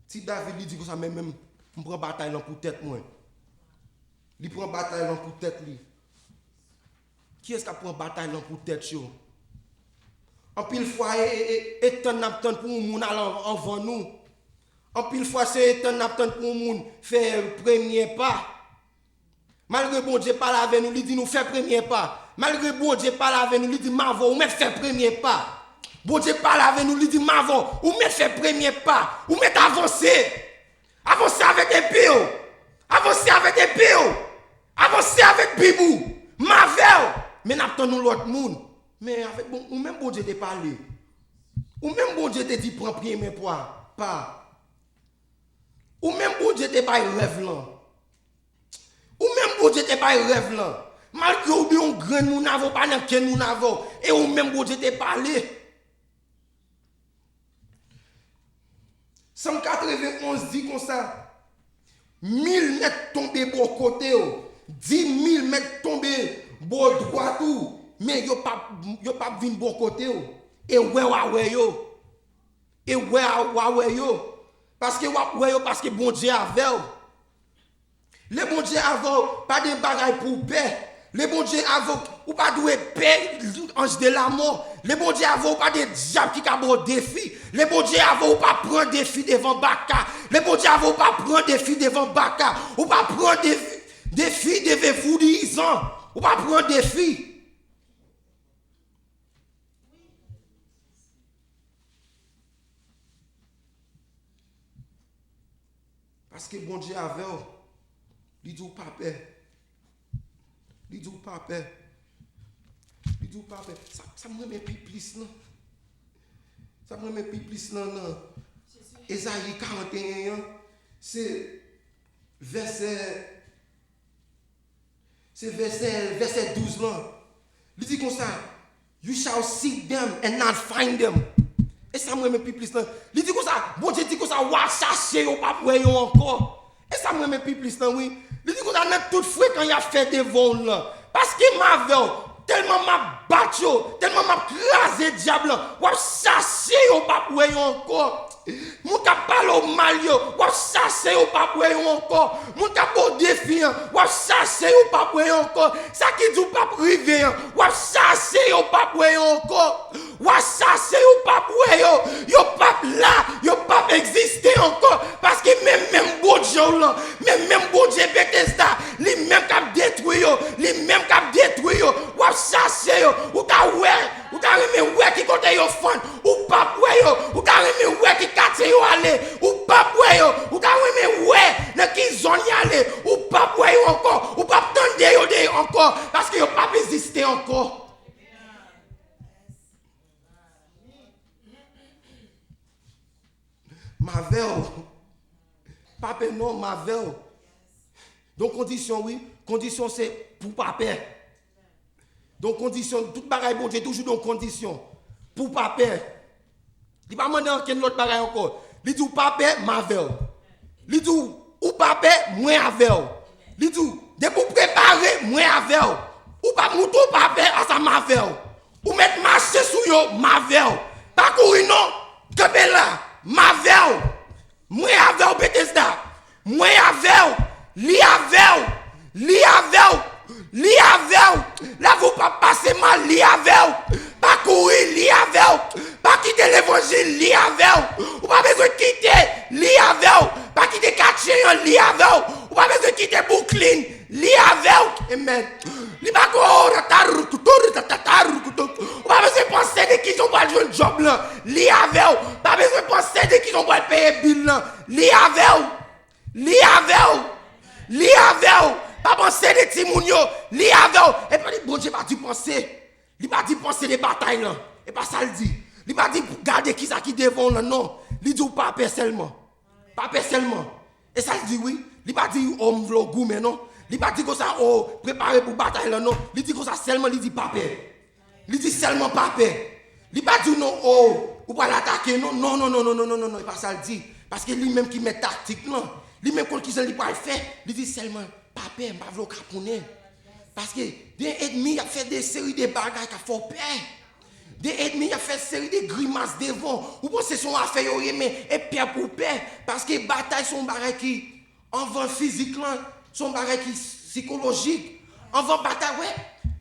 Si David lui dit que ça même on prend bataille pour tête moi. Il prend bataille pour tête lui. Qui est-ce qui prend bataille pour tête yo? En pile fois et tant pour moun aller avant nous. En pile fois c'est tant pour moun faire premier pas. Malgré bon Dieu parle avec nous, il dit nous faire premier pas. Malgré bon Dieu parle avec nous, il dit m'avons ou mettre faire premier pas. Bon Dieu parle avec nous, il dit m'avons ou mettre faire premier pas, ou mettre avancer. Avancer avec épée. Avancer avec épée. Avancer avec bibou. Mavel. Mais n'attendons l'autre monde. Mais avec bon ou même bon Dieu te parlé. Ou même bon Dieu te dit prends premier pas. Ou même bon Dieu te bail rêve là. Ou même bon Dieu te bail rêve là. Malgré ou bien on grand nous n'avons pas dans quel nous n'avons et ou même bon Dieu te parlé. 191 dit comme ça. 1000 mètres tombés bon côté, 10 000 mètres tombés bon droit tout, mais yo pas vinn bon côté et ouais yo. Et ouais yo. Parce que ouais yo parce que bon Dieu avec. Les bon Dieu avec pas de bagaille pour paix. Les bon Dieu avec ou pas doué paix ange de la mort. Les bon Dieu avec pas de diable qui a bon défi. Les bon Dieu avec ou pas prendre défi devant Baka. Les bon Dieu avec ou pas prendre défi devant Baka. Ou pas prendre défi devant vous disant. Ou pas prendre défi. Parce que bon Dieu avec il dit pas peur. Il dit pas peur. Il dit pas peur. Ça me remet plus là. Ça me remet plus là. Ésaïe 41, c'est verset 12 là. Il dit comme ça, you shall seek them and not find them. Et ça me remet plus là. Il dit comme ça, bon Dieu dit comme ça, wa chercher ou pas voir encore. Et ça me remet plus là, oui. Il dit qu'on a tout fouet quand il a fait des vols là. Parce que ma veille, tellement m'a battu, tellement m'a crasé diable, ou a chassé au papoué encore. Mon ka parle au mal yo, ou a chassé au papoué encore. Mon ka beau défi, ou a chassé au papoué encore. Ça qui dit pas privé, ou a chassé au papoué encore. Ou a chassé au papoué yo pas là, yo pas exister encore. Parce que même bon Dieu là, même bon Dieu Bethesda, lui même qui a détruit yo, lui même qui a détruit yo, ou a chassé yo, ou ka remet ouais qui côté yo fan, ou pas yo, ou ka remet ouais qui quartier yo aller, ou pas yo, ou ka remet ouais dans qui zone y aller, ou pas yo encore, ou pas tendre yo encore parce que yo pas exister encore. Mavel. Papa non, Mavel. Donc condition oui, condition c'est pour papa. Donc condition, toute bagaille bon Dieu toujours dans condition. Pour papa. Il pas demander aucun autre bagaille encore. Il dit papa, Mavel. Il dit ou papa, moi avec. Il dit de pour préparer moi avec. Ou pas mouton papa à sa Mavel. Ou mettre marcher sous yo Mavel. Pas courir non, que là. Mavel, moi avec Bethesda, moi avec, li avec, là vous pas passer mal, li avec, pas courir, li besoin li avec ou pas besoin quitter Brooklyn li avec amen li pas ou pas besoin penser de qui sont pas jouer job là li avec pas besoin penser de qui sont pas payer bill là li avec pas penser de Timounio li avec et puis bon Dieu pas dit penser il pas dit penser des batailles là et pas ça le dit il pas dit garder qui ça qui devant là non il dit pas peur seulement et ça le dit oui il pas dit homme vlo goût mais non il pas dit que ça préparer pour bataille là non il dit que ça seulement il dit pas peur il dit seulement pas peur il pas dit non ou pas l'attaquer non il pas ça le dit parce que lui même qui met tactique là lui même qui ça il pas faire il dit seulement pas peur pas vlo caponner parce que des ennemis a fait des séries de bagages qui font peur. Des ennemis a fait des séries de grimaces devant. Ou pensez son affaire mais et peur pour peur parce que bataille sont bagages qui envers physique là, sont bagages qui psychologique. Envers bataille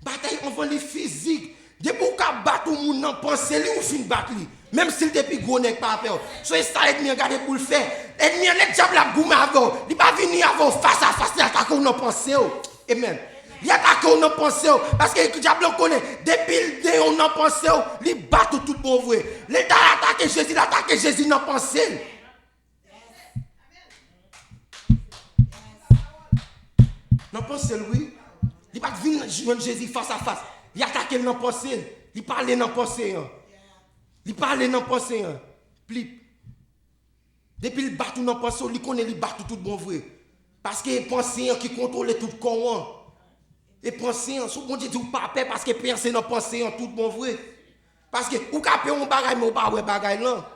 bataille envers les physiques. Des pour qu'à battre tout monde nan penser lui ou fin battre lui. Même s'il depuis gros n'est pas peur. So ça ennemi regarder pour le faire. Ennemi le diable la goumé avant. Il pas venir avant face à face attaquer on penser. Amen. Il attaque on pense parce que le diable connaît depuis le on en pense il bat tout bon vrai l'état attaquer Jésus n'en pense n'en pense oui il pas venir joindre Jésus face à face il attaque n'en pense il parle n'en pense plus depuis le bat tout n'en pense il connaît il bat tout bon vrai parce que penser qui contrôle tout corps et penser en sous bon Dieu dit pas peur parce que penser dans penser en tout bon vrai parce que ou capé on bagaille mais ou pas ouais bagaille là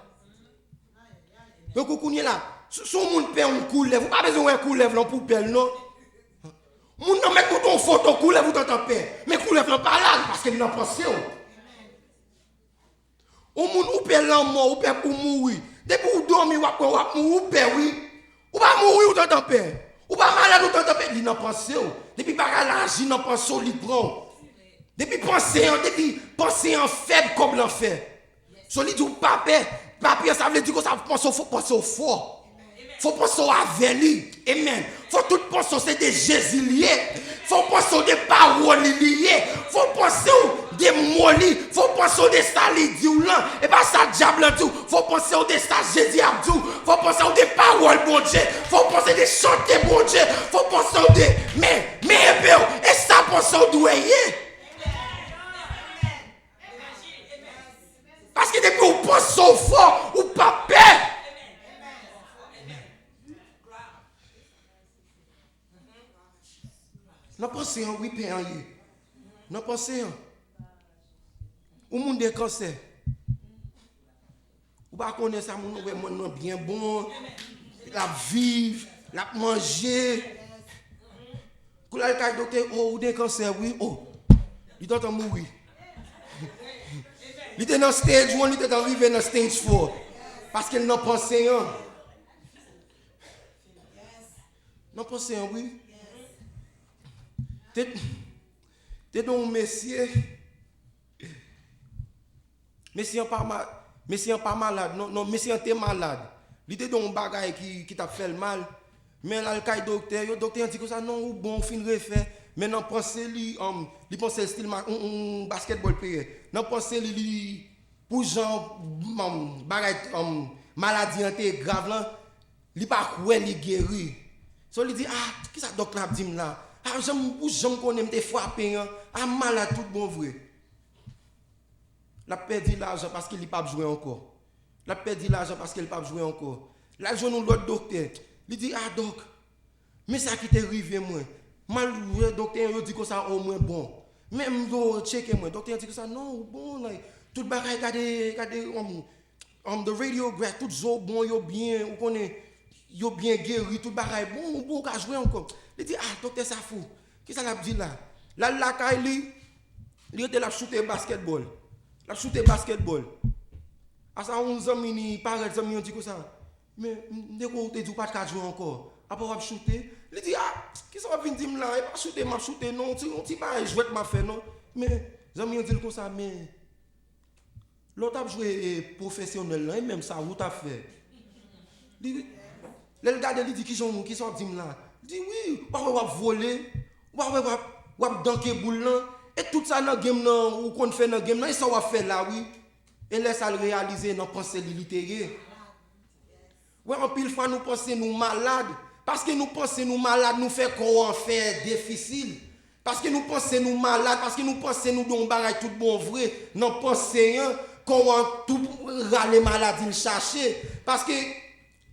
donc on connaît là son monde perd un coup lève pas besoin un coup lève là pour perdre non moun non mettre ton photo coup lève ou t'entends peur mais coup lève là pas là parce que il n'a pensé on moun ou perd là mort ou perd pour mourir depuis ou dormir ou perd oui ou pas mourir ou t'entends peur ou pas malade ou t'entends peur il n'a pensé depuis bagarre l'agir n'en pense il prend depuis penser en faible comme l'enfer solide ou papier ça veut dire que ça pense faut penser au fort faut penser à lui amen faut tout penser c'est des Jésus liés faut penser des paroles liées faut penser des mots liés faut penser des salidiou là et pas ça diable tout faut penser des ça Jésus abdou faut penser des paroles bon Dieu faut penser des chanter bon Dieu faut penser des mais et ça penser d'où parce que depuis on pense au fort ou pas peur non pensez en oui peur non pensez en ou monde de cancer ou pas connaître ça mon bien bon la vivre la manger quand le docteur ou des cancer oui il doit mourir il était dans stage 1 il était arrivé dans stage 4 parce qu'il n'a pensé non pensé oui t'es donc monsieur pas malade non monsieur t'es malade il était donc bagaille qui t'a fait le mal mais là le docteur dit que ça non ou bon fin refaire mais non penser lui penser style basketball payé non penser lui pour genre bagaille maladie grave là il pas quoi il guéri so il dit qui ça docteur a dit là j'aime connais me frappé malade tout bon vrai la perdu l'argent parce qu'il pas jouer encore la perdu l'argent parce qu'il pas jouer encore là je nous l'autre docteur il dit doc mais ça qui t'est arrivé moi mal docteur il dit que ça au moins bon même do checker moi docteur dit que ça non bon là tout bagaille regarder the radiograph tout zo bon yo bien on connaît yo bien guéri tout bagaille bon ka jouer encore il dit docteur ça fou qui ça l'a dit là la Kylie il était là shooter basketball à ça 11 ans mini paraît ça mi dit que ça mais dès qu'on te dit pas de jouer encore après on shooter il dit qui ça va venir dire là pas shooter non tu pas jouer m'a fait non mais amis dit comme ça mais l'autre a joué professionnel là même ça où t'a fait Le regarde, il dit qui sont dit là. Il dit oui, on va voler, on va danker boule là. Et tout ça dans le game là, ou qu'on fait dans le game là, et ça va faire là, oui. Et laisse ça le réaliser dans la pensée littéraire. Ouais, en pile fois nous pensons nous malades. Parce que nous pensons nous malades, nous fait qu'on en fait difficile. Parce que nous pensons nous malades, parce que nous pensons nous don bagay tout bon vrai. Nous pensons qu'on a tout râler maladie chercher. Parce que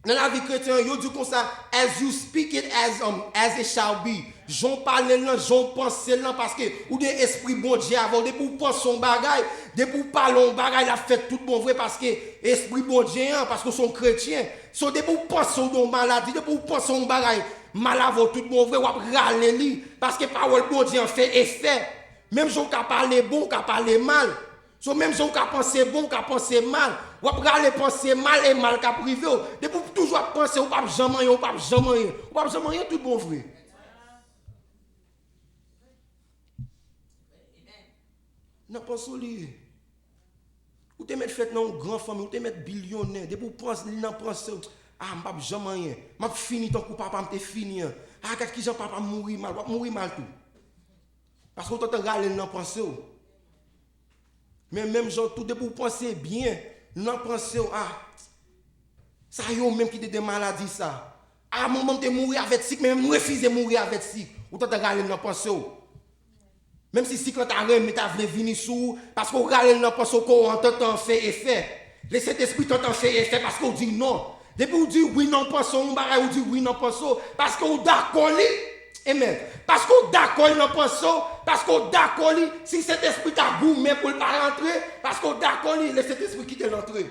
dans la vie chrétienne, il dit comme ça, as you speak it as it shall be. J'en parle là, j'en pense là, parce que ou des esprits bon Dieu avant, de pour penser son bagay, de pour parler son bagay, la fait tout bon vrai, parce que esprit bon Dieu, parce que sont chrétiens. So de pour penser son maladie, de pour penser son bagay, malavo tout bon vrai, ou râler li, parce que parole bon Dieu fait effet. Même si on peut parler bon, on peut parler mal. So même si on peut penser bon, on peut penser mal. Ou après penser mal et mal qu'à privé. De pour toujours penser, ou pas jamais, ou pas jamais, ou pas jamais tout bon vrai. Non, pas solide. Ou te mettre fait dans une grande famille, ou te mettre billionnaire, de pour penser, non penser, ah, je ne jamais rien. Je fini tant que papa me fini. Ah, quand qui j'en papa mourir mal tout. Parce que tu as râlé non penser. Mais même gens tout de pour penser bien, non penser ah, ça y est même qui des maladies ça. Ah, maman te mourir avec sick, mais même refuser mourir avec sick. Ou tu as râlé non penser. Même si quand tu as remis, tu as venir sous, parce qu'on regarde dans le qu'on t'entend fait effet. Le Saint-Esprit t'entend fait effet parce qu'on dit non. Depuis on dit oui, non, pensons, on dit oui, non, pensons, parce qu'on d'accord. Amen. Parce qu'on d'accord, non, pensons, parce qu'on d'accord, si cet esprit t'a gourmé pour ne pas rentrer, parce qu'on d'accord, le Saint-Esprit quitte l'entrée.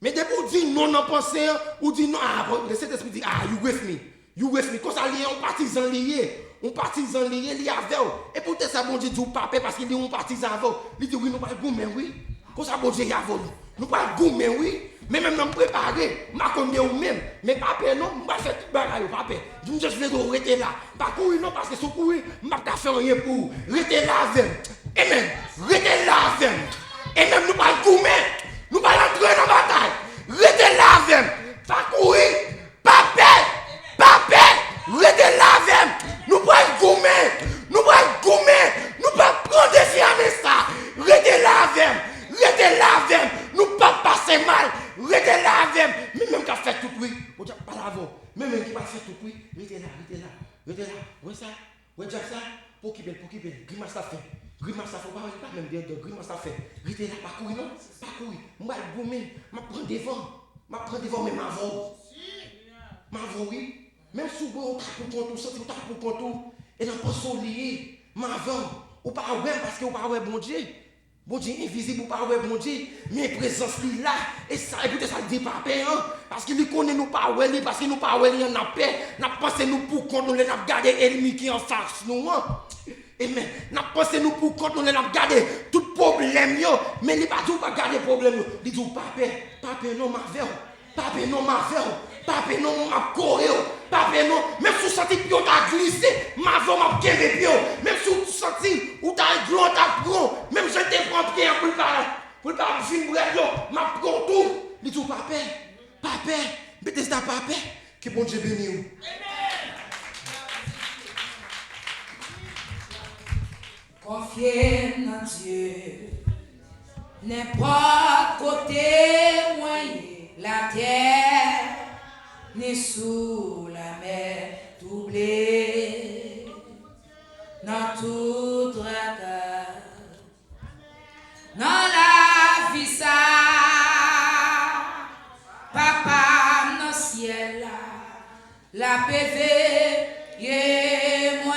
Mais depuis on dit non, non, pensez, ou dit non, ah, le Saint-Esprit dit, ah, you with me. You with me. Quand ça lié, on partisan lié. On partisan lié avec. Et pourtant ça bon Dieu dit papa parce qu'il dit on partisan avant. Il dit oui nous pas gourmet oui. Quand ça bon Dieu y avant nous pas gourmet oui. Mais même nous préparer, m'a connait ou même. Mais papa non, m'a fait tout bagaille papa. Je me juste vais rester là. Pas courir non parce que si courir, m'a pas faire rien pour rester là avec. Amen. Rester là avec. Et même nous pas gourmet. Nous pas entrer dans la bataille. Rester là avec. Pas courir. Papa, restez là avec. Nous prenons gourmet, nous pas prendre des filles à ça. Restez là avec, nous pas passer mal. Restez là avec, même qui a fait tout oui, on pas l'avant. Même qui va faire tout oui, restez là. Ouais ça, ouais ça, pour qui belle, grimace ça fait. Grimace ça fait, pas même bien de grimace ça fait. Restez là, pas courir non, pas courir. Moi gourmet, m'a prendre devant même avant. M'avons oui. Même si vous avez pour contour, si vous avez pour contour, et non pas soulier, m'avons, ou pas ouais parce que vous pas ouais bon Dieu. Bon Dieu invisible, ou pas ouais bon Dieu. Mais présence là, et ça, et peut-être ça le dit pas paix, parce qu'il connaît nous pas ouais, parce qu'il nous pas ouais, il en a paix. N'a pensé nous pour compte, nous les n'a gardé ennemi qui en face nous. Et mais, n'a pensé nous pour compte, nous les n'a gardé tout problème yo. Mais il pas tout pas garder problème yo. Il dit pas paix, non ma Papa non m'a coré, papa non, même si vous sentez que vous avez glissé, ma voix m'a kembe pio, même si vous sentez ou t'as glon t'as prend, même si je te prends pied pour pas fin bref m'a prend tout. Dit tout papa, mettez ça papa, que bon Dieu bénisse vous. Confiez en Dieu, n'importe côté moyen, la terre ni sous la mer troublée, dans tout tracas, dans la vie ça, papa dans ciel là, la PV et moi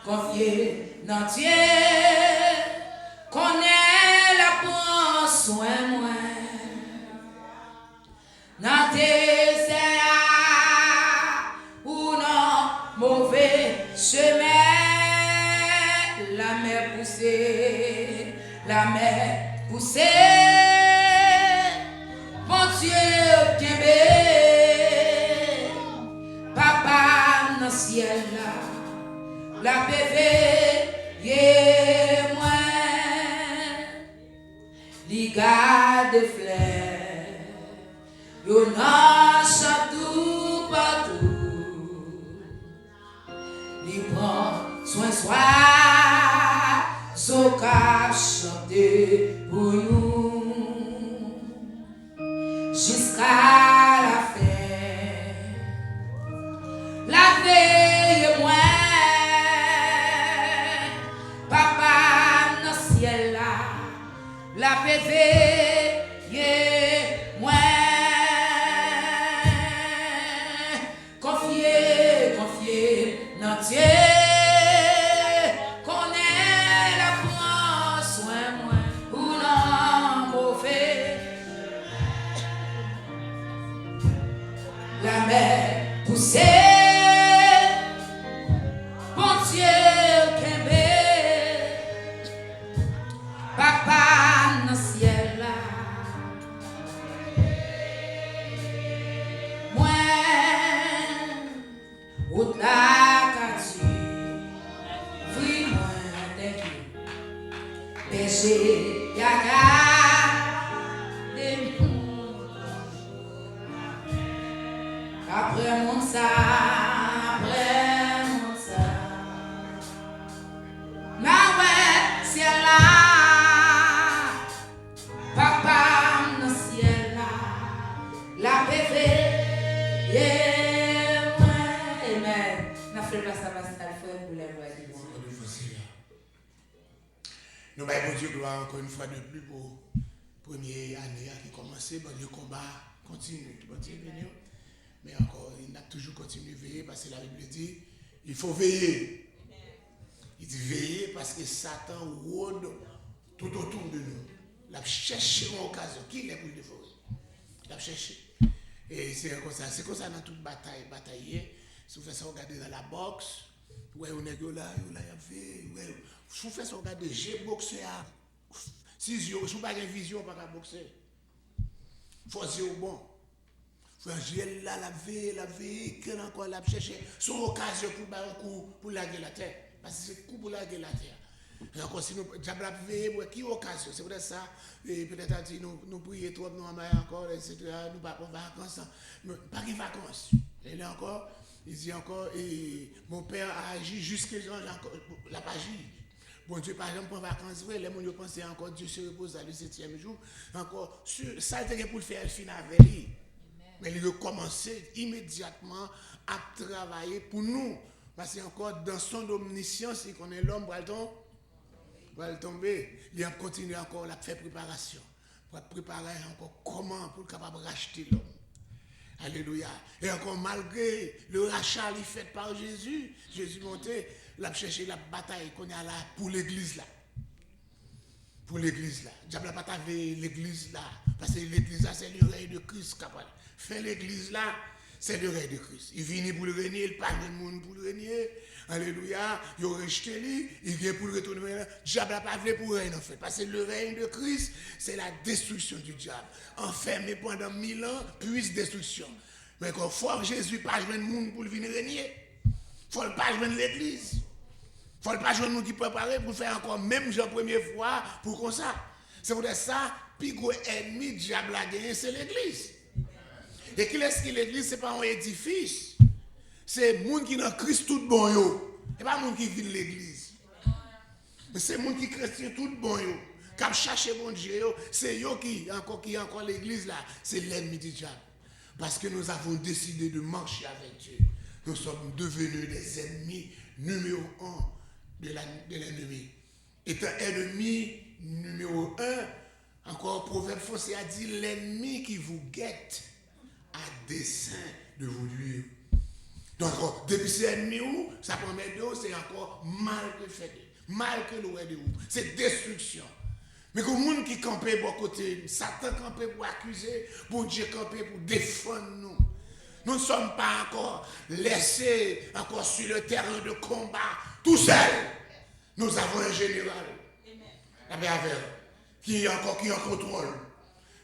confier dans Dieu, connaît la prend soin moi. Dans tes ou non mauvais chemin, la mer poussée, bon Dieu Kébé, papa dans ciel la PV et moi, li garde fleurs. Yo nage tout partout. Il prend soin so qu'a chanter pour nous jusqu'à la fin. La veille moi, papa dans le ciel là, la veille moi. Confier dans Dieu, connaît la prend soin moi ou non mauvais. La mer poussée, bon Dieu qu'aimé, papa dans le ciel là. Out la kati, oui moi thank you. Péché yaga de après mon ça, na ouais c'est là, papa dans ciel là, la bébé yeah. Nous avons Dieu gloire encore une fois de plus pour la première année qui a commencé. Bon, le combat continue. Mais encore, il a toujours continué à veiller parce que la Bible dit il faut veiller. Il dit veiller parce que Satan rôde tout autour de nous. Il a cherché une occasion. Qui est pour le dévorer? Il a cherché. Et c'est comme ça. C'est comme ça dans toute bataille. Si vous faites ça, regardez dans la boxe. Ouais, on est là, il a fait. Si vous faites ça, regardez, j'ai boxé à 6 jours. Si vous n'avez pas de vision, pas boxer. Il faut dire bon. J'ai là, la veille, qu'elle encore l'a cherché. Son occasion pour laguer la terre. Parce que c'est le coup pour laguer la terre. Et encore, si nous, diable a veillé, qui occasion? C'est peut-être ça. Et peut-être nous prions trop, nous amayons encore, etc. Nous pas en vacances. Pas de vacances. Et là encore, il dit encore, et mon père a agi jusqu'à la pas agi. Bon Dieu, par exemple, pour vacances, les gens pensent encore Dieu se repose le 7e jour. Encore, ça a été pour le faire fin avec lui. Mais il a commencé immédiatement à travailler pour nous. Parce qu'encore dans son omniscience, il connaît l'homme, va tomber. Il a continué encore à faire préparation. Pour préparer encore comment pour capable racheter l'homme. Alléluia. Et encore malgré le rachat fait par Jésus, Jésus monté, il a cherché la bataille qu'on a là pour l'église là. Pour l'église là. Diable n'a pas tavé l'église là. Parce que l'église là, c'est le règne de Christ capable. Fait l'église là, c'est le règne de Christ. Il vient pour le régner, il parle de monde pour le régner. Alléluia. Il a rejeté lui, il vient pour le retourner. Diable n'a pas voulu pour régner en fait. Parce que le règne de Christ, c'est la destruction du diable. Enfermé pendant 1000 ans, puis destruction. Mais quand faut Jésus pas joindre le monde pour venir régner. Faut pas joindre l'église. Faut pas joindre nous qui préparer pour faire encore même la première fois pour comme ça. C'est pour ça, puis gros ennemi diable a gagné, c'est l'église. Et qui est-ce que l'église, c'est pas un édifice. C'est le monde qui est dans Christ tout bon yo. Et pas le monde qui vit l'église. Mais c'est le monde qui chrétien tout bon yo. Quand chercher bon Dieu yo, c'est yo qui encore l'église là, c'est l'ennemi du diable. Parce que nous avons décidé de marcher avec Dieu. Nous sommes devenus des ennemis numéro 1 de l'ennemi. Étant ennemi numéro 1, encore Proverbe foncé a dit l'ennemi qui vous guette à dessein de vous nuire. Donc, depuis c'est ennemi ou, ça promet de vous, c'est encore mal que fait, mal que l'ouest de vous. C'est destruction. Mais que le monde qui campait pour côté, Satan campait pour accuser, bon Dieu campait pour défendre nous. Nous ne sommes pas encore laissés encore sur le terrain de combat tout seul. Nous avons un général, qui est en contrôle.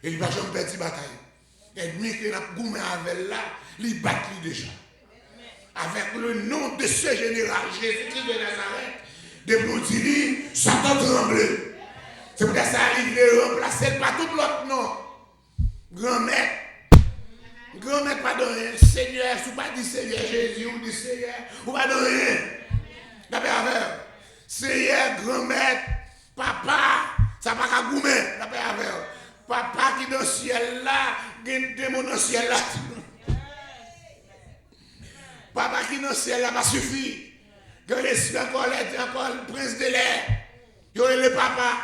Et il va jamais perdre la bataille. L'ennemi qui a goumé avec là, il bat déjà. Avec le nom de ce général, Jésus-Christ de Nazareth, de Bloudili, Satan tremblait. C'est pour ça qu'il est remplacé par tout l'autre nom. Grand maître, Seigneur, si vous pas dit Seigneur Jésus, ou dit Seigneur, ou pas de rien. La paix avec. Seigneur, grand-mère, papa, ça va pas goumer. La paix avec. Papa qui est dans le ciel là, il y a un démon dans le ciel là. Papa qui est dans le ciel là, pas suffit. Que l'esprit encore le prince de l'air. Il y a le papa.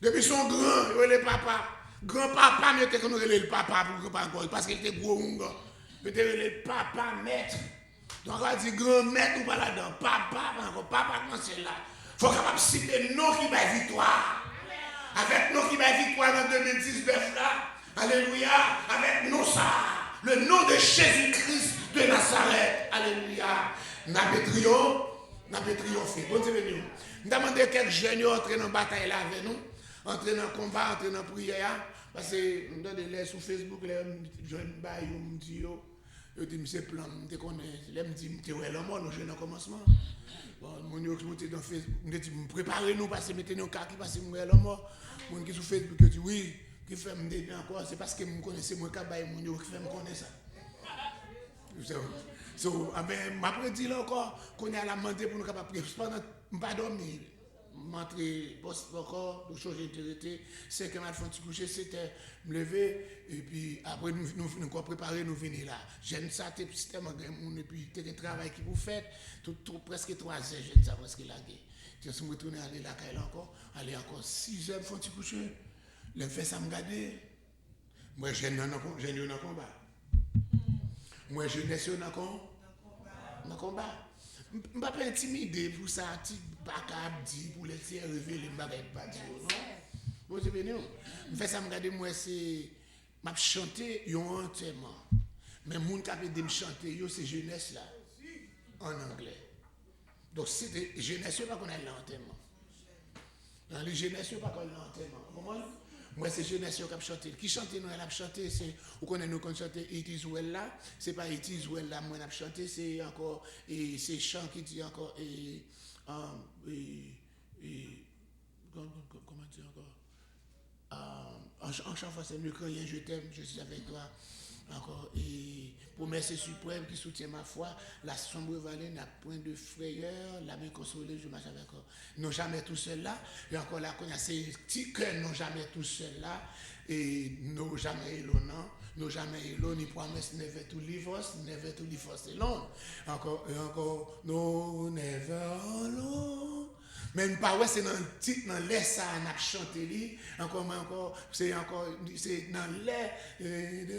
Depuis son grand, il y a le papa. Grand-papa, mais il y a le papa pour grand encore. Parce qu'il était gros. Il y a le papa maître. Donc on va dire grand-maître ou pas là-dedans. Papa, papa dans le ciel là. Il faut capable citer nom qui va victoire. Avec nous qui va victoire en 2019 là, alléluia, avec nous ça, le nom de Jésus-Christ de Nazareth, alléluia, n'a pas triomphé. Bon Dieu béni. Nous demandons quelques jeunes entrer dans la bataille là avec nous, entrer dans le combat, entrer dans la prière, parce que nous donnons les sur Facebook, les jeunes bails, ils me disent, je dis, c'est plan, je connais, je me dis, je suis l'homme, nous jeunes au commencement. Bon, mon yo qui dans Facebook, me dit préparez-nous parce que mettez nos cas qui passe moi l'homme. Mon qui sur Facebook dit oui, qui fait me dire encore, c'est parce que me connaissez moi ka bail mon yo qui fait me connaître ça. So, m'a prédit là encore qu'on est à la demander pour nous capable prier pendant pas dormir. M'entrer poste encore, de changer d'intérêt, c'est que m'a fait petit coucher, c'était me lever et puis après nous préparer nous venir là. J'aime ça tes système et puis tes travail qui vous faites tout presque 3 heures j'aime ça presque là. Je suis retourné aller là aller encore 6 heures font petit coucher. Le fait ça me garder. Moi j'ai dans combat. Moi jeunesse dans combat. Je ne suis pas intimidé pour ça, je ne suis pas dit pour les tiers révéler, je ne suis pas dit. Bon, c'est bien. Je fais ça, je moi, c'est. Je chante un enterrement. Mais les gens qui peuvent chanter, c'est jeunesse là, en anglais. Donc, si c'est jeunesse, pas qu'on a l'enterrement. Dans les jeunesses, pas qu'on a l'enterrement. Moi, c'est jeunesse qui a chanté. Qui chante, nous, elle a chanté, c'est, vous connaissez nous, quand chanté It Is Well là, c'est pas It Is Well là, moi, elle a chanté, c'est encore, et c'est chant qui dit encore, comment dire encore, en chant français, mieux que rien, je t'aime, je suis avec toi. Encore, et promesse suprême qui soutient ma foi, la sombre vallée n'a point de frayeur, la main consolée, je marche avec eux. Non jamais tout seul là, et encore là, qu'on a ces petits cœurs, non jamais tout seul là, et non jamais élonnant, non jamais élonnant, ni promesse, never to leave us alone. Encore, et encore, no, never alone. Même pas ouais c'est dans le titre dans l'air ça on a chanté encore c'est dans l'air never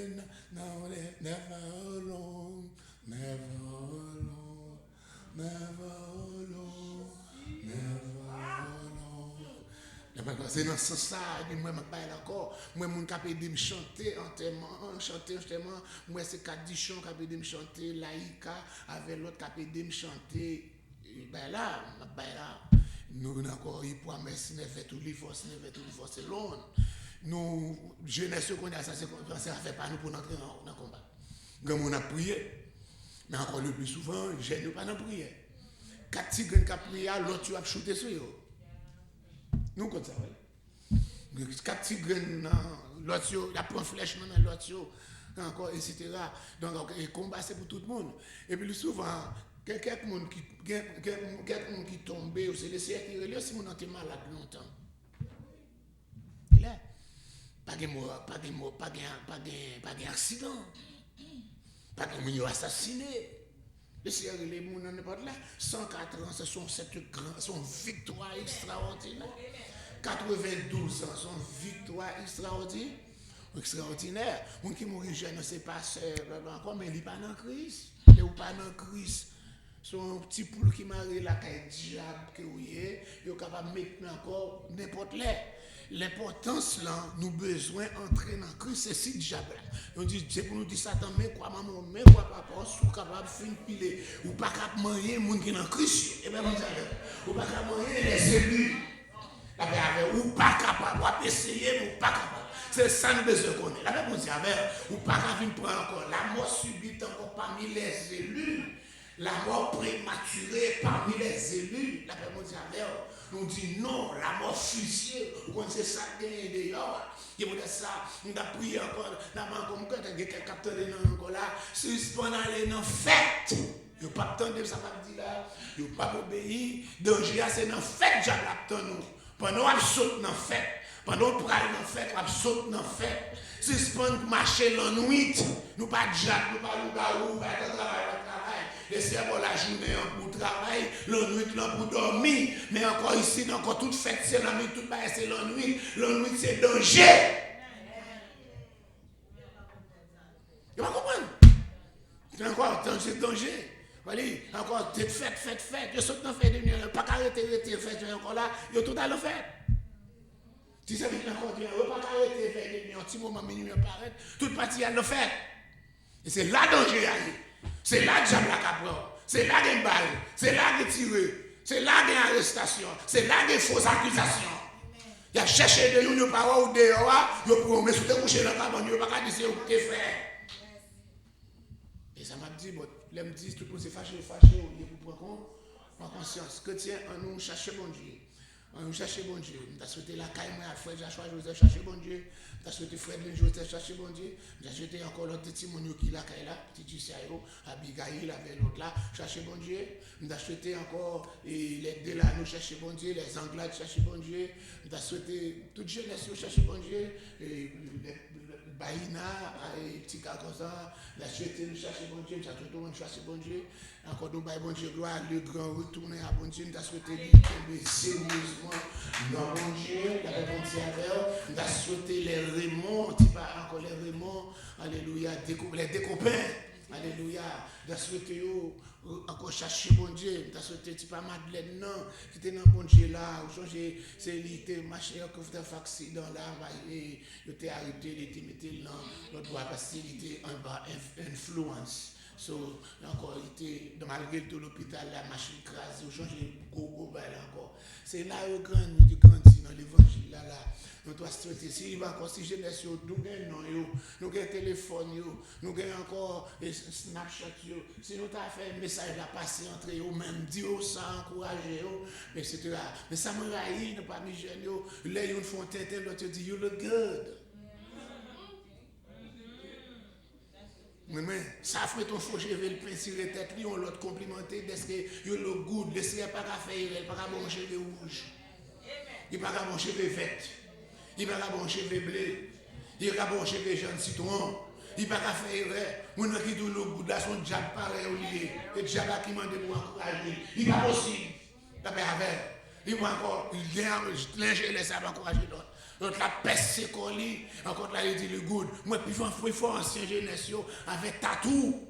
alone c'est dans ce sens moi je parle encore moi mon capé de me chanter justement moi c'est Kadichon capé de me chanter Laïka avec l'autre capé de me chanter ben là nous encore il promesse never to leave us alone. Nous jeunesse qu'on a ça fait pas nous pour entrer dans le combat. Quand on a prié mais encore le plus souvent jeune pas dans prière. 4 tigres qui a prié l'autre tu as shooté sur eux. Nous comme ça ouais. 4 tigres l'autre il a prend flèche dans l'autre encore etc. Donc le combat c'est pour tout le monde et puis souvent quelqu'un qui tombe, c'est le ciel qui relève si on est malade longtemps. Il est. Pas de accident. Pas de assassiné. Le ciel relève, mon n'importe là. 104 ans, ce sont son victoire extraordinaire. 92 ans, son victoire extraordinaire. Mon qui mourit jeune, c'est pas encore, mais il n'est pas dans Christ. Il n'est pas dans Christ. Son petit poule qui marie la caille diable que vous voyez, il est capable de mettre encore n'importe là. L'importance là, nous besoin d'entrer dans Christ, c'est si diable. On dit, c'est pour nous dire Satan, mais quoi maman, mais quoi papa, sous capable de finir piler, ou pas capable de manger les gens qui sont dans Christ. Et bien, ou pas capable de manger les élus. Ou pas capable, ou essayer, ou pas capable. C'est ça nous besoin qu'on est. La même chose avec, ou pas capable de prendre encore la mort subite encore parmi les élus. la mort prématurée parmi les élus, la paix mondiale, nous dit non, la mort fusillée, on sait ça d'ailleurs. Et vous ça, on a prié encore, la main comme quand il y a quelqu'un qui a encore là, suspend aller dans fête. Il n'y a pas de temps de ça, pas dit là, il n'y a pas d'obéir, danger, c'est dans fête, j'ai l'attend nous. Pendant qu'on saute dans fête, pendant qu'on prend dans fête, on saute dans fête. Suspend marcher la nuit, nous pas de jatte, nous pas de loup-garou, pas de travail. Laissez la journée pour travail, la nuit pour dormir. Mais encore ici, encore toute fête, c'est la nuit, toute baisse, c'est la nuit. La nuit, c'est danger. Tu vas comprendre? Encore, c'est danger. Allez, encore, fête. Je saute dans fête, pas arrêter, fête, encore là, il y a tout à le faire. Si ça veut dire encore, il n'y a pas arrêter, fête, un petit moment, minuit, apparaître, toute partie à le faire. Et c'est là danger, c'est là que j'aime la capra, c'est là qu'il y a une balle, c'est là qu'il y a tiré, c'est là qu'il y a une arrestation, c'est là qu'il y a une fausse accusation. Il y a cherché de l'union par ou dehors, il promet sous te coucher dans la cabane, il n'y a pas qu'à dire ce que tu fais. Et ça m'a dit, bon, là me dit, tout le monde s'est fâché, il est pour prendre ma conscience. Que tiens, on nous cherche bon Dieu. On nous cherche bon Dieu. On a souhaité la caille, moi, frère Joshua Joseph, chercher bon Dieu. On a souhaité frère Joseph, chercher bon Dieu. On a souhaité encore l'autre petit monio qui la caille là, petit Jussiayo, Abigail, avec l'autre là, chercher bon Dieu. On a souhaité encore les deux là, nous chercher bon Dieu, les Anglais chercher bon Dieu. On a souhaité toute jeunesse chercher bon Dieu. Baïna, petit cas comme ça, la souhaité nous chercher bon Dieu, nous a souhaité nous chercher bon Dieu. Encore nous baillons bon Dieu, gloire, le grand retourner à bon Dieu, nous a souhaité lui sérieusement dans bon Dieu, la bon Dieu avec nous a souhaité les Raymond, encore les Raymond, alléluia, les copains, alléluia, nous a souhaité encore chercher bon Dieu, nous a souhaité pas Madeleine non, qui était dans bon Dieu là, ou changer, c'est l'été, machin, que vous avez fait accident là, il était arrêté, il était mis là, l'autre doigt parce qu'il était en bas, influence. So, encore, il était, malgré tout l'hôpital, la machine écrasée, ou changer gros bail encore. C'est là où nous grandis dans l'évangile là. Nous doit souhaiter, si il va encore, si jeunesse, nous avons nous avons téléphone, nous avons encore Snapchat, si nous avons fait un message à passer entre eux, même dire ça, encourager, etc. Mais ça me raille, nous pas mis jeunes, là, ils font tête, l'autre dit, you look good. Mais ça fait ton faux cheveux, le pinceau de tête, on l'autre complimenté, parce que you look good, laissez pas qu'à faire, il pas qu'à bon cheveux rouge, il pas qu'à bon cheveux vert, il pas qu'à bon cheveux bleu, il pas qu'à bon cheveux jaune citron, il pas qu'à faire, mon qui dit le good là, son job pareil au lieu, et job qui m'a demandé pour encourager, il pas possible, la paix avec, il va encore, il vient, l'ingeler ça va encourager l'autre. Donc la peste c'est collé, encore là il dit le good. Moi puis fort ancien jeunesse avec tatou.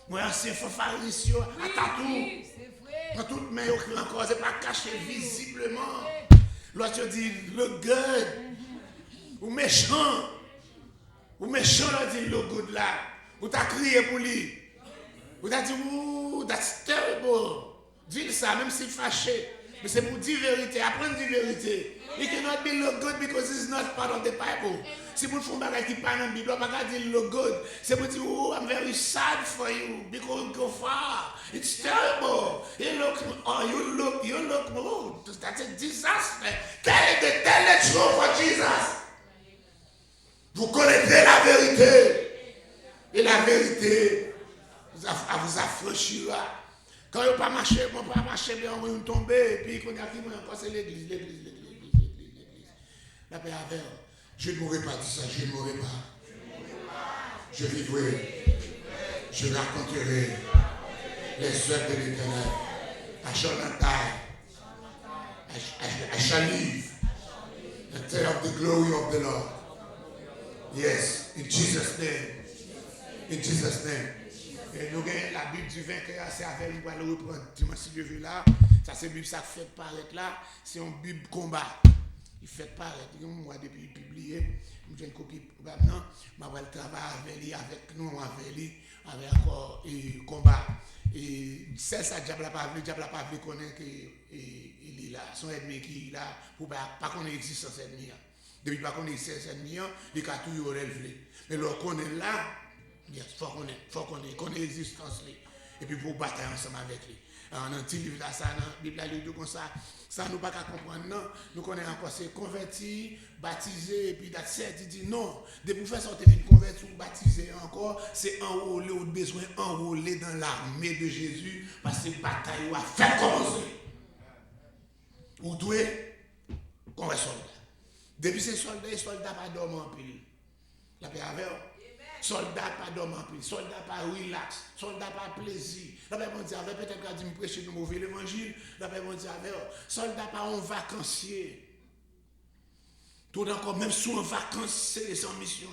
Moi ancien pharisien à tatou. Quand tout mais encore c'est pas caché visiblement. L'autre dit le good. Ou méchant. Ou méchant là dit le good là. Ou t'as crié pour lui. Ou t'as dit ouh that's terrible. Dis ça même s'il fâché. Mais c'est pour dire vérité, apprendre dire vérité. It cannot be look good because it's not part of the Bible. Si vous faites un qui parle dans la Bible, vous ne pouvez pas dire look good. C'est pour dire, oh, I'm very sad for you because you go far. It's terrible. You look, oh, that's a disaster. Tell the truth for Jesus. Vous connaîtrez la vérité. Et la vérité vous affranchira. Quand vous ne pas marcher, vous ne pas marcher, vous ne tomber, et puis quand vous encore c'est l'église. La paix avec. Je ne mourrai pas de ça, je ne mourrai pas. Je vivrai. Je raconterai les œuvres de l'Éternel. I shall not die. I shall live and tell of the glory of the Lord. Yes, in Jesus' name. In Jesus' name. Et nous avons la Bible du vainqueur, c'est avec nous pour le reprendre dimanche si Dieu veut là. Ça c'est la Bible ça fait paraître là, c'est une Bible combat. Il fait paraître, moi depuis publié, j'ai une copie maintenant, je vais travailler avec nous, avec encore combat. Et c'est ça, diable n'a pas vu connaître qu'il est là, son ennemi qui est là, pour pas qu'on existence ennemi. Depuis pas qu'on existe ennemi, il a tout relevé. Mais lorsqu'on est là, Yes, faut qu'on ait existence lui. Et puis pour batailler ensemble avec lui. Alors, dans un petit livre là, ça, dans la Bible là, il dit comme ça nous pas qu'à comprendre, non. Nous connaissons encore, c'est converti, baptisé, et puis that's il dit non. Dès pour faire sortir une converti ou baptisé encore, c'est enrôler ou besoin enrôler dans l'armée de Jésus, parce que bataille ou à faire commencer. Ou doué, qu'on va soldat. Depuis ces soldats, les soldats pas dormir en pile. La paix avec eux. Soldat pas dormir en pile, soldat pas relax, soldat pas plaisir. La paix bon Dieu avec peut-être quand dit me prêcher le mauvais l'évangile, la paix bon Dieu avec soldat pas en vacancier. Tout encore même sous en vacances, c'est en mission.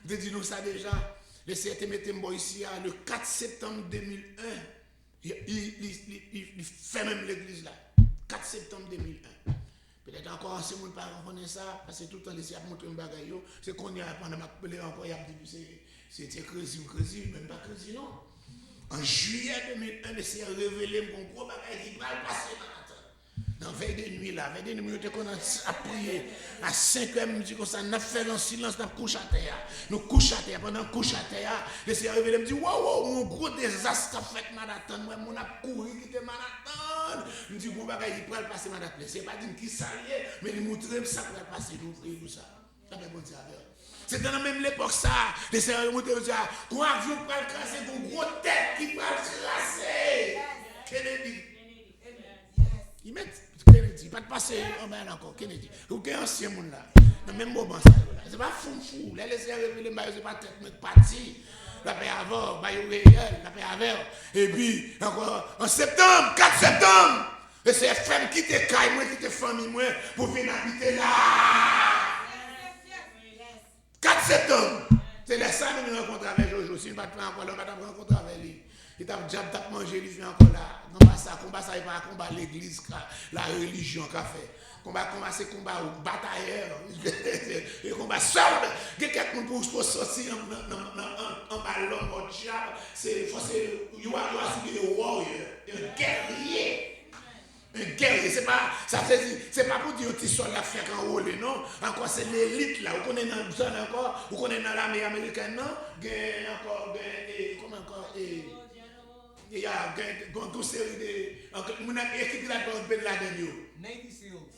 Vous dites nous ça déjà. Le CRT mettait moi ici le 4 septembre 2001. Il fait même l'église là. 4 septembre 2001. Peut-être encore si vous ne pas reconnaître ça, parce que tout le temps, les a montré un bagage, c'est qu'on y a pendant ma pelée encore, il y a dit c'était crazy, même pas crazy, non. En juillet 2001, le Seigneur a révélé mon gros bagage qui va passer dans la veille de nuit là, veille de nuit, on a prié à 5h, nous dit comme ça, on a fait en silence, on a couché à terre. Nous couchons à terre, pendant qu'on couche à terre, le Seigneur a révélé, me dit, wow, mon gros désastre qu'a fait Manhattan, moi, on a couru, qui était Manhattan. Je dis, bon, bagage, il peut passer Manhattan. C'est pas dire qui ça y est, mais il montre ça pour passer, nous prions pour ça. Ça fait bon Dieu avec. C'est dans la même époque, ça, le Seigneur a montré, quand avion peut le crasser, une grosse tête qui peut le crasser. Kennedy. Il met Kennedy, pas de passer en bas encore, Kennedy. Vous avez un ancien monde là, dans le même moment, ça. C'est pas fou. Là, les Seigneur révélé, c'est pas tête, mais parti. La paix avant, la paix avant. Et puis, encore, en septembre, 4 septembre, et c'est femme qui te caille, moi, qui te famille, moi, pour venir habiter là. 4 septembre. C'est là ça nous rencontrons avec Jojo. Si nous ne pas encore là, on va rencontrer avec lui. Il t'a mangé, il fait encore là. Combat ça, il va combattre l'église, la religion qu'a fait. Combat, c'est combat au batailleur. Et combat seul. Il y a quelqu'un pour sortir en ballon, en diable. C'est you are a warrior, un guerrier. Un guerrier, c'est pas pour dire que tu sois la faire en rôle, non. Encore, c'est l'élite là. Vous connaissez dans le zone encore, vous connaissez dans l'armée américaine, non. Encore, comment encore, il y a une série de. Mon équipe là pour Ben Laden. Navy SEALs.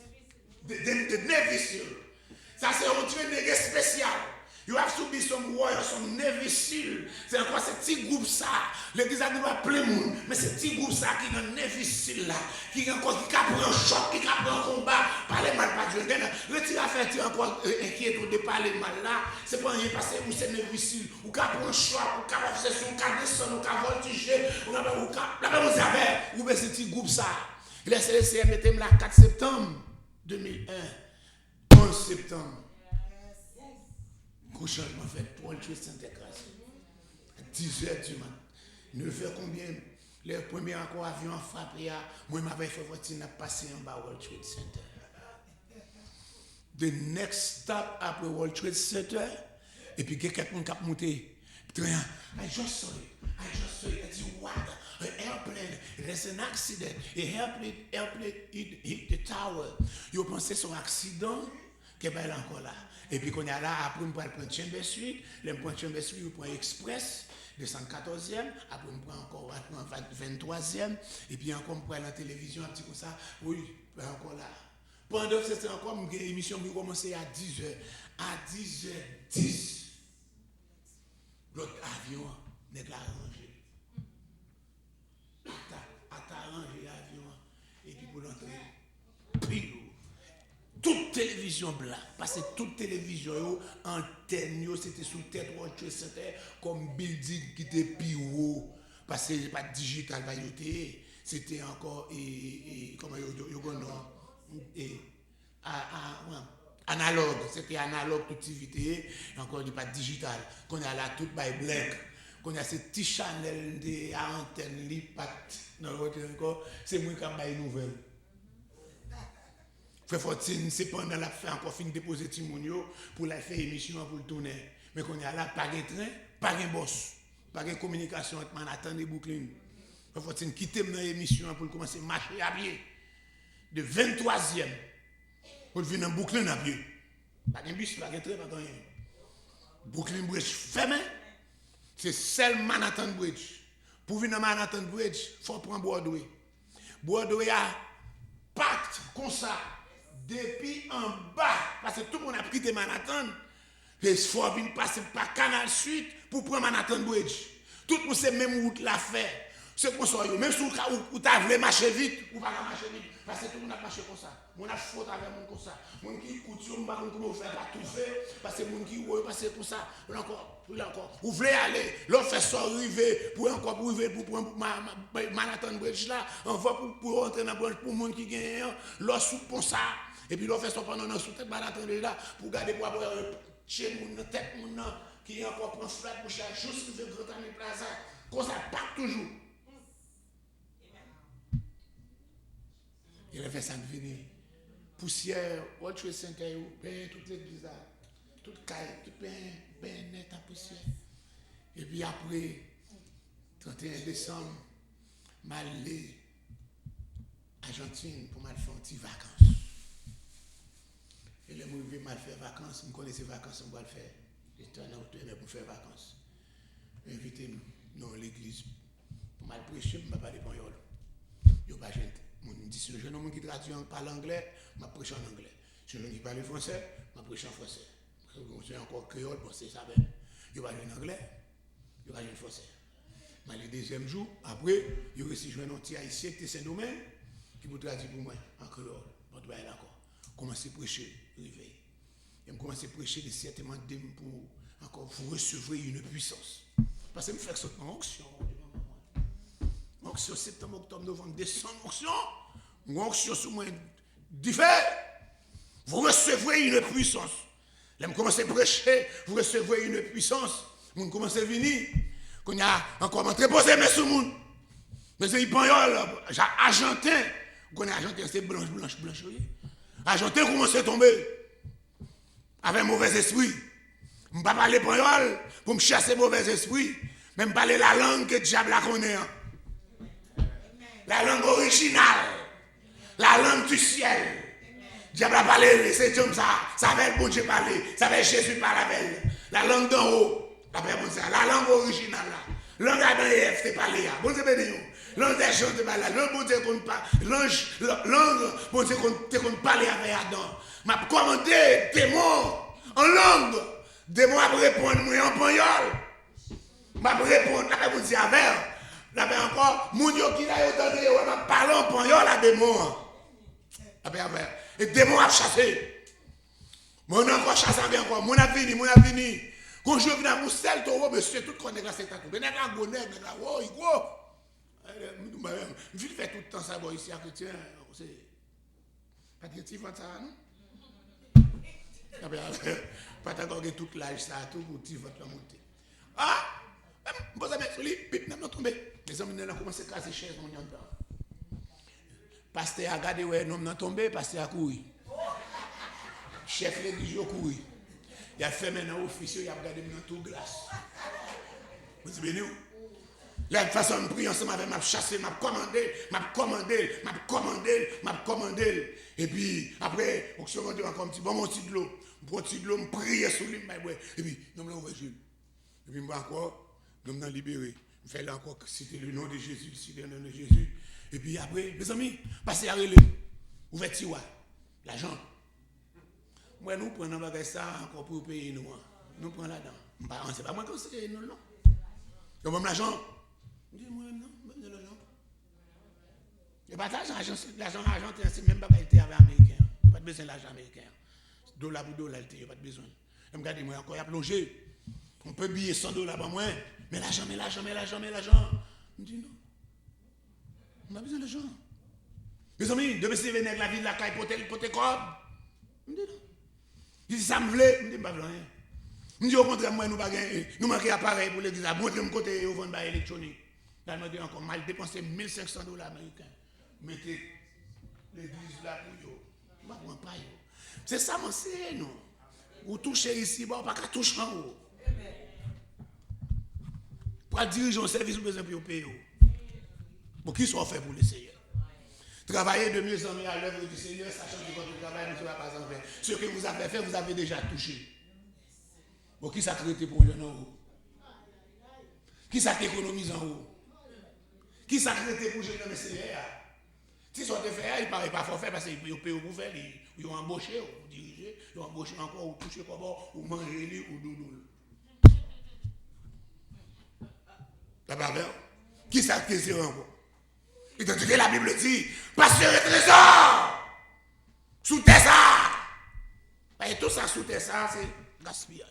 The Navy SEAL. Ça c'est un training spécial. You have to be some warrior, some Navy SEAL. C'est encore ce petit groupe ça. L'église a pas plein de monde, mais ce petit groupe ça qui est dans Navy SEAL là, qui est encore qui prend un choc, qui prend un combat, parler mal pas Dieu. Retire à faire encore inquiet de parler mal là. C'est pas rien parce que vous c'est Navy SEAL. Ou qui prend un choc, ou qui va faire son cas descendre, ou qui voltiger, ou là vous avez ou ce petit groupe ça. Laissez le CM mettre là 4 septembre 2001. 11 septembre. Gros changement fait, World Trade Center crassé. 10h du matin. 9h combien? Les premiers encore avions frappé, moi m'avais fait voiture passer en bas World Trade Center. The next stop après World Trade Center, et puis quelqu'un qui a monté. I just saw it. It's what? An airplane. There's an accident. Airplane hit the tower. Vous pensez son accident? Qu'est-ce qu'il y a encore là? Et puis, quand on est là, après, on prend le Chamber Suite. Le Chamber Suite, on prend Express, 214e. Après, on prend encore 23e. Et puis, encore, on prend la télévision, un petit comme ça. Oui, encore là. Pendant que c'était encore une émission qui commençait à 10h. À 10h10, l'autre avion n'est pas arrangé. À t'arranger l'avion. Et puis, pour l'entrer, pile. Toute télévision blanche, parce que toute télévision, antenne, c'était sous tête World Trade Center comme building qui était plus haut. Parce que pas digital, c'était encore, comment analogue, c'était analogue toute activité, encore pas digital. Qu'on a là tout by black, qu'on a ces petits channels de antenne, c'est moi qui ai une nouvelle. Frère Fortine, c'est pendant la fin encore fin de déposer Timonio pour la faire émission pour le tourner. Mais qu'on y a là, pas de train, pas de boss, pas de communication entre Manhattan et Brooklyn. Frère Fortine, quitter dans l'émission pour commencer à marcher à pied. De 23e, pour venir dans Brooklyn à pied. Pas de bus, pas de train, pas de rien. Brooklyn Bridge fermé. C'est seul Manhattan Bridge. Pour venir à Manhattan Bridge, il faut prendre Broadway. Broadway a pacte comme ça, depuis en bas, parce que tout le monde a pris de Manhattan, il faut venir passer par Canal Suite pour prendre Manhattan Bridge. Tout le monde sait même route la faire. C'est pour ça, même si vous voulez marcher vite, ou pas marcher vite, parce que tout le monde a marché comme ça. On a faute avec mon comme ça. Mon qui couture, pas comment faire, pas tout faire, parce que mon qui passer pour ça. Encore. Vous voulez aller, l'on fait ça arriver, pour arriver, pour prendre Manhattan Bridge là, on va pour rentrer dans la branche pour monde qui gagne, l'on sous pour ça. Et puis l'on fait ça pendant sous tête Manhattan Bridge là, pour garder pour avoir chez mon tête, mon qui encore prend flat pour chaque chose qui fait grand ami plaza. Comme ça, pas toujours. Il a fait ça venir. Poussière, World Trade Center, toute l'église là, toute caille, tout ben net en poussière. Et puis après, 31 décembre, je suis allé à Argentine pour me faire un petit vacances. Et là, je suis mal faire vacances, je connais ces vacances, je vais le faire. J'étais en automne pour faire vacances. Invitez-nous dans l'église pour mal prêcher, je ne vais pas parler espagnol. Je ne vais pas gêner. Je dis, si le jeune homme qui traduit par l'anglais, je prêche en anglais. Si le jeune qui parle français, je prêche en français. C'est encore créole, c'est ça même. Je ne vais pas jouer en anglais, je ne vais pas jouer en français. Mais le deuxième jour, après, je vais aussi jouer un petit haïtien qui est Saint-Domingue, qui vous traduit pour moi en créole. Je vais d'accord. Commencer à prêcher, réveiller. Et je commence à prêcher les certainement pour encore vous recevrez une puissance. Parce que je fais ça en onction. Onction septembre, octobre, novembre, décembre, onction. Onction sur moi diffère. Vous recevrez une puissance. Là, je commence à prêcher, vous recevrez une puissance. Vous commencez à venir. Quand il y a encore entreposé, mais sur le monde. Mais c'est Hispaniol, Argentin. Vous connaissez Argentin, c'est blanche. Argentin commence à tomber. Avec un mauvais esprit. Je ne vais pas parler espagnol pour me chasser mauvais esprit. Mais je parler la langue que le diable la connaît. La langue originale. La langue du ciel. Diable a parlé, c'est comme ça. Ça va être bon Dieu parler. Ça va être Jésus parler avec. La langue d'en haut. La langue originale là. Langue Adam et Ève, c'est parler. Bon Dieu béni. Langue des gens, c'est parler. Langue bon Dieu qu'on parle. Langue bon Dieu qu'on parle avec Adam. M'a commandé démon en langue. Démon a répondre moi en espagnol. M'a répondre avec mon Dieu avec. Là encore, mon Dieu qui a entendu, m'a parlé en espagnol à démon. Et démon a chassé. Mon encore chassé encore. Mon a fini. Quand je viens à Moussel, monsieur, tout connaît la secte. Mais n'est pas gonnet, mais là, oh, il gros. Je fais tout le temps ça ici à chrétien. Pas de petit ça, non? Pas d'accord que toute l'âge ça, tout petit vote la monter. Ah! Vous avez mis pip, n'a pas tombé. Les hommes ont commencé à casser chaise, mon dedans. Pasteur a regardé, ouais, non, n'a tombé, pasteur a couru. Chef religieux a couru. Il a fait maintenant officieux, il a regardé dans tout glace. Vous savez, nous? La façon de prier ensemble avec m'a chassé, m'a commandé. Et puis, après, on se rend encore un petit bon petit de l'eau. Bon petit de l'eau, me prier sur lui, et puis, nous me l'ouvre Jules. Et puis, encore, nous me libéré. Je fais là encore, c'était le nom de Jésus, c'était le nom de Jésus. Et puis après, mes amis, passez à relais. Ouverture, l'argent. Moi, nous prenons ça encore pour payer nous. Nous prenons là-dedans. C'est pas moi qui conseille, non, non. Donc, même l'argent. Je dis, moi, non, même de l'argent. Et pas l'argent argentin, c'est même pas qualité avec américain. Il n'y a pas besoin de l'argent américain. Dollar pour dollar, il n'y a pas besoin. Regardez, moi, encore, il y a plongé. On peut payer 100 $, pas moins. Mais l'argent. Je dis, non. On a besoin d'argent. Mes amis, depuis que vous venez avec la vie de la caille pour tes corps, je dis non. Je dis ça me voulait, je dis pas rien. Je dis au contraire, moi, nous manquons d'appareil pour l'église. Moi, je me côté au vendre électronique. Là, je me dis encore mal dépensé 1500 $ américains. Mettez l'église là pour vous. Je ne comprends pas. C'est ça, mon c'est non. Vous touchez ici, bon, pas qu'à toucher en haut. Pour diriger un service, vous besoin de payer. Pour qui sont faits pour le Seigneur? Travailler de mieux en mieux à l'œuvre du Seigneur, sachant que votre travail ne sera pas en vain. Ce que vous avez fait, vous avez déjà touché. Pour qui ça traité pour le nom? Qui ça t'économise en haut? Qui ça crée pour gérer le CDR? Si ça te fait, il paraît pas forfait parce qu'ils payent pour faire, ils ont embauché, ou dirigé, ils ont embauché encore, ou touché comment, ou manger, ou doudoule. T'as pas peur? Qui ça te fait encore? Et tandis que la Bible dit, pasteur et trésor, sous tes ça. Et tout ça sous tes ça, c'est gaspillage.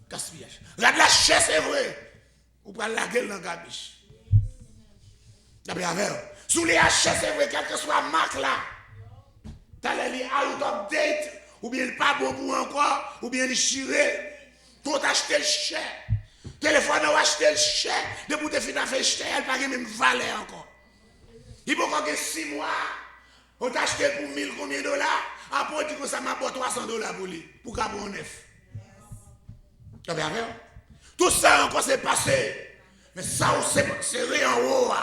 Gaspillage. Regarde la chaise, c'est vrai. Ou prendre la gueule dans la gabiche. T'as bien vu? Sous les HS, c'est vrai, quelle que soit la marque là. T'as les out of date, ou bien le pas bon pour encore, ou bien le chiré. Tout acheter le cher. Téléphone ou acheter le cher. Depuis que tu finis à faire cher, elle n'a pas même valeur encore. Il faut qu'on ait 6 mois. On t'a acheté pour 1000 combien de dollars. Après, on dit que ça m'a pas $300 pour lui. Pour qu'à bon neuf. Tu as bien vu? Tout ça encore c'est passé. Mais ça, c'est rien en haut.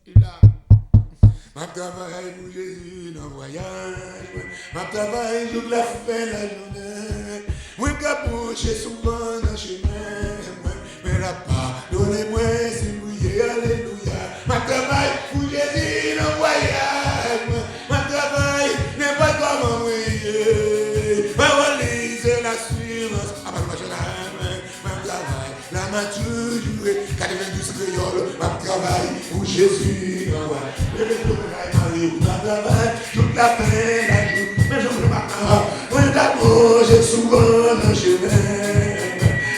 Il a. Ma travail pour Jésus dans le voyage. Ma travail pour la fin la journée. Moi, je bouge souvent dans le chemin. Mais la pardonnez-moi, c'est mouillé, alléluia. Ma travail pour Jésus dans le voyage. Ma travail n'est pas comme mouillé. Ma valise est l'assurance. Ah, bah, je ma travail, la m'a toujours 92 créoles. Ma travail pour Jésus dans le voyage. Ma travail, toute la fin, la journée. Mais je ne m'attends pas. Moi, d'abord, j'ai souvent dans le chemin.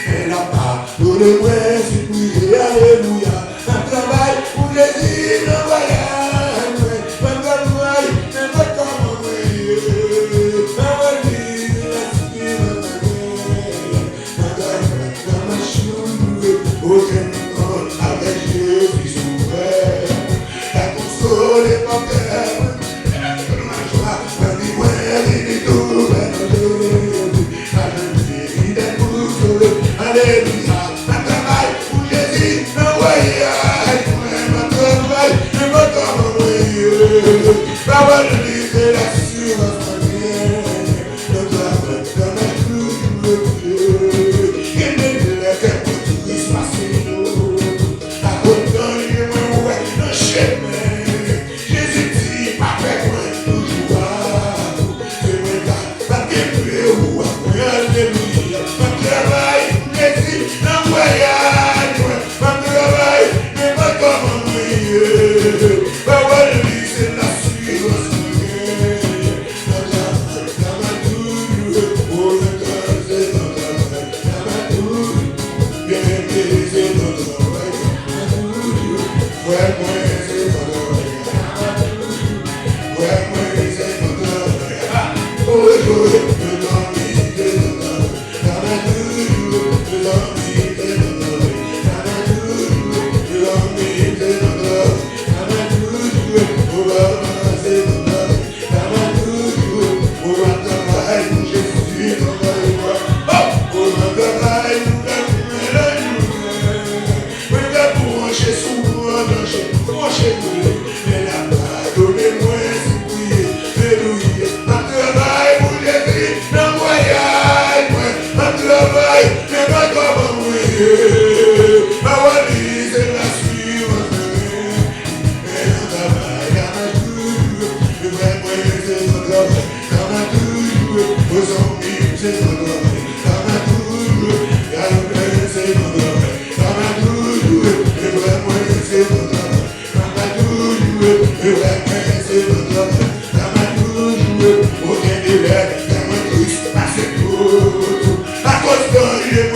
Et là-bas, pour le moins, c'est prier, alléluia. Un travail pour Jésus, le voyage. Un travail, c'est pas comme prier. Un valise, la spirale. Un travail, dans ma chambre, aucun temps, avec Jésus souverain. La console est pas terre. Alléluia, ma travail pour Jésus, le voyage. Ma travail, je me comme envoyer. Ma valise est l'assurance manière. Le travail dans ma clou, je me fais. Il me dit la guerre pour tout se passer. À côté de moi, ouais, le chemin. Jésus dit, pas fait moi, toujours. C'est moi, pas de plus ou après, alléluia. Ma travail. Un voyage, un travail, mais pas comme prier. Ma valise, c'est l'assurance dans ma tour, pour le cœur, c'est dans ma tour. Bien aimé, c'est dans le travail, ouais, moi, c'est dans le travail, ouais, moi, c'est dans le travail. Oh, je veux dormir, c'est dans ma tour. À cause de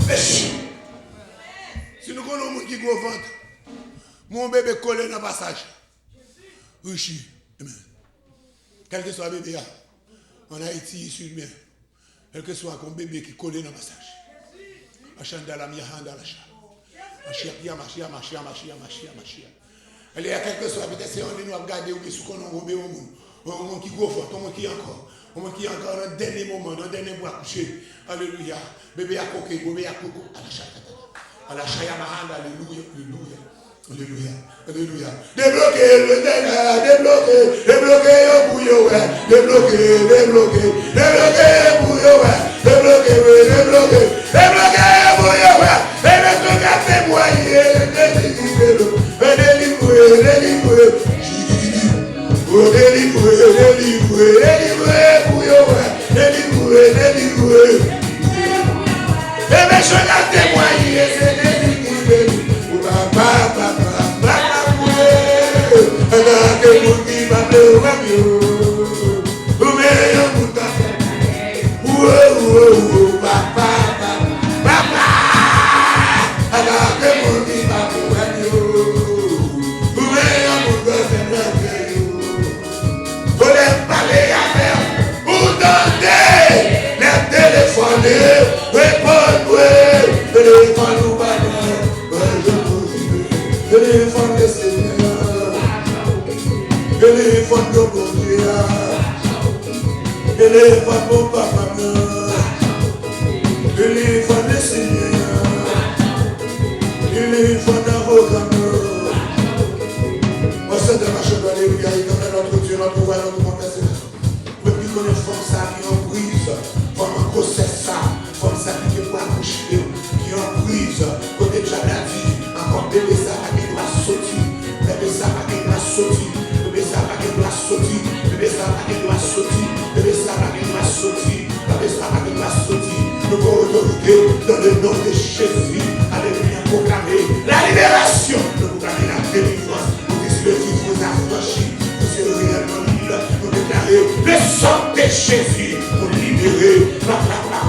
péché. Si nous connaissons un monde qui gros ventre, mon bébé collé dans le passage. Richi. Quel que soit le bébé, en Haïti, ici, bien. Quel que soit un bébé qui collé dans le passage. Il y a quelque chose, peut-être c'est on nous a regardé ou sous qu'on a robé au monde. Un monde qui gros fort, un monde qui encore. Un monde qui encore dans le dernier moment, dans le dernier bois couché. Alléluia. Bébé a coqué, bébé a coco. À la chaya mahanda, alléluia, alléluia. Alléluia, alléluia. Débloqué le dégât, débloqué, débloqué au bouillon, débloqué, débloqué, débloqué au bouillon, débloqué, débloqué, débloqué au bouillon, et le truc à témoigner, délivré, délivré, bouillon, délivré, délivré. Et bien je l'ai témoigné, c'est délivré. Téléphone mon papa, téléphone le Seigneur, téléphone d'avocat. Moi, c'est de ma cheveux, alléluia, il donne notre Dieu, notre roi, notre monde, mais puis qu'on est forme ça qui en prise, forme en grossesse ça, forme ça qui est pour accoucher, qui en prise, côté de la vie, encore bébé ça, qui doit sortir, bébé ça, qui doit sortir, bébé ça, qui doit sortir, bébé ça, qui doit sortir. Nous avons autorité dans le nom de Jésus. Alléluia, proclamer la libération. Nous proclamer la délivrance. Nous disons que vous vous affranchis. Vous serez réellement libre. Nous déclarer le sang de Jésus pour libérer.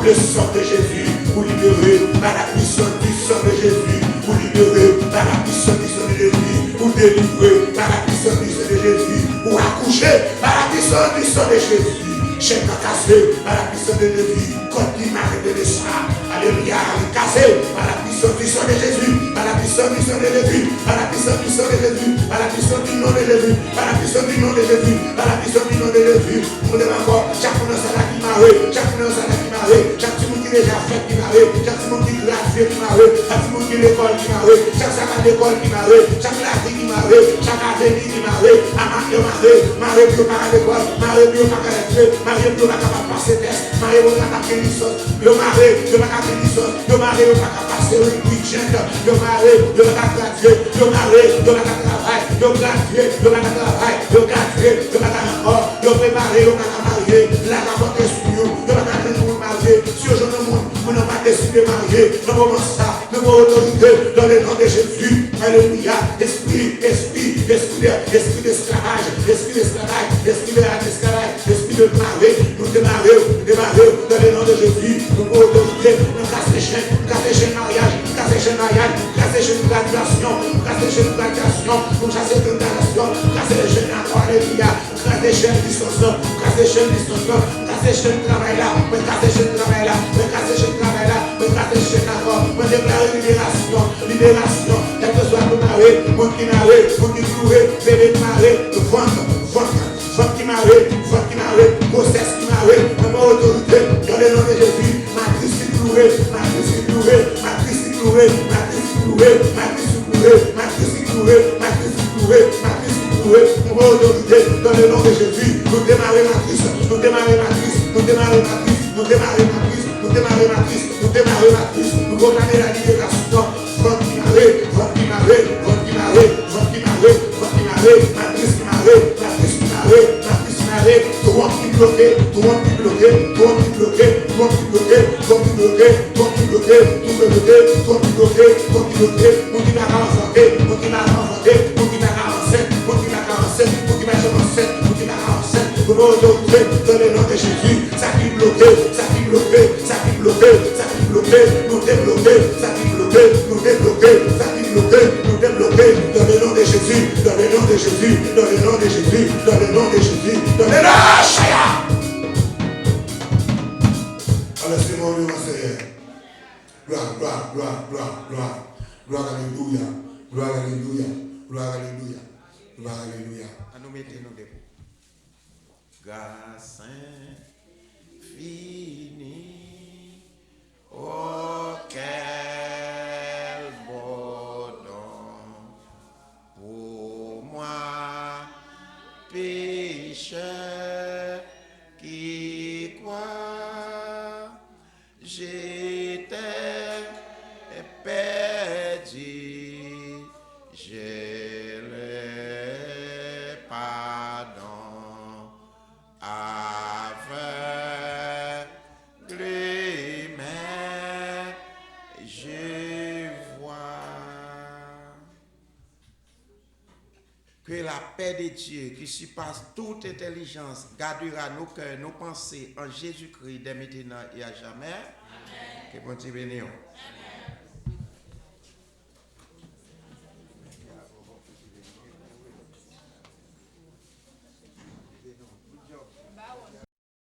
Le sang de Jésus pour libérer par la puissance du sang de Jésus. Pour libérer par la puissance du sang de Jésus. Pour délivrer par la puissance du sang de Jésus. Pour accoucher par la puissance du sang de Jésus. Chef cassé par la puissance de Jésus. Quand il m'a révélé ça, alléluia, cassé par la puissance du sang de Jésus, par la puissance du sang de Jésus, par la puissance du sang de Jésus, par la puissance du nom de Jésus, par la puissance du nom de Jésus, par la puissance du nom de Jésus. Pour les encore, chaque monde ça qui m'a chaque monde ça qui m'a chaque monde qui déjà fait qui m'a chaque monde qui gradué qui m'a chaque monde qui l'école qui m'a chaque sac à l'école qui m'a chaque la vie qui m'a chaque avenir qui m'a amateur m'a bio par l'école, m'a bio par l'école. Marie, tu vas passer test. Marie, tu vas passer licence. Le mari, tu vas passer licence. Le mari, tu vas passer le week-end. Le mari, tu vas graduer. Le mari, tu vas travailler. Le graduer, tu vas travailler. Le graduer, tu vas encore. Le préparer, tu vas marier. La raconte sur nous. Tu vas nous marier. Si je ne vous n'avez pas décidé de marier, nous avons ça. Nous avons autorité dans le nom de Jésus. Alléluia. Esprit d'esclavage. Esprit d'esclavage. Esprit d'esclavage. Esprit de mariage. Nous démarrer dans le nom de Jésus. Nous avons autorité. Nous cassons les chaînes. Nous cassons les chaînes mariage. Nous cassons les chaînes mariage. Nous cassons les chaînes graduation. Nous cassons les chaînes graduation. Nous cassons les chaînes graduation. Nous cassons les chaînes encore. Alléluia. Nous cassons les chaînes distance. Nous cassons les chaînes distance. Nous cassons les chaînes travail là. Nous cassons les chaînes travail là. Nous cassons les chaînes travail là. Nous cassons les chaînes encore. Nous déclarons libération. Libération. Quel que soit le marié, monde qui marié, monde qui cloué, bébé qui marié, femme qui marié, grossesse qui marié, nous avons autorité dans le nom de Jésus. Matrice qui cloué, matrice qui cloué, matrice qui cloué, matrice qui cloué, matrice qui cloué, matrice qui cloué, matrice qui cloué, matrice qui cloué. Nous avons autorité dans le nom de Jésus. Nous démarrer matrice, nous démarrer matrice, nous démarrer matrice, nous démarrer matrice, nous démarrer matrice, nous démarrer matrice, nous proclamer la libération. Femme qui marié, femme qui marié, femme qui marié, femme qui marié, femme qui marié, matrice qui marié, matrice qui marié, matrice qui marié, tout le monde qui bloqué, tout le monde qui bloqué, tout le monde qui bloqué, tout le monde qui bloqué, tout le monde qui bloqué, tout le monde qui bloqué, tout le monde qui bloqué, tout le monde qui bloqué, tout le monde qui bloqué, mon qui m'a renforcé, mon qui m'a renforcé, mon qui m'a renforcé, mon qui m'a renforcé, mon qui m'a renforcé, mon qui m'a renforcé, pour l'autorité dans le nom de Jésus, ça qui bloqué, ça qui bloqué, ça qui bloqué, ça qui bloqué, nous débloquer, ça qui bloquait, nous débloquer, ça qui bloquait, nous débloquer, dans le nom de Jésus, dans le nom de Jésus, dans le nom de Jésus, dans le nom de Jésus, dans le nom de Chaya. Alors c'est mon nom, Seigneur. Gloire, gloire, gloire, gloire, gloire, gloire, alléluia, gloire, alléluia, gloire, alléluia, gloire, alléluia. À nous mettre nos dépôts. Grâce infinie, oh quel beau don pour moi, pécheur qui croit, j'étais perdu, j'ai le pardon aveugle, mais je vois. Que la paix de Dieu, qui surpasse toute intelligence, gardera nos cœurs, nos pensées en Jésus-Christ dès maintenant et à jamais. Amen. Que bon Dieu bénisse.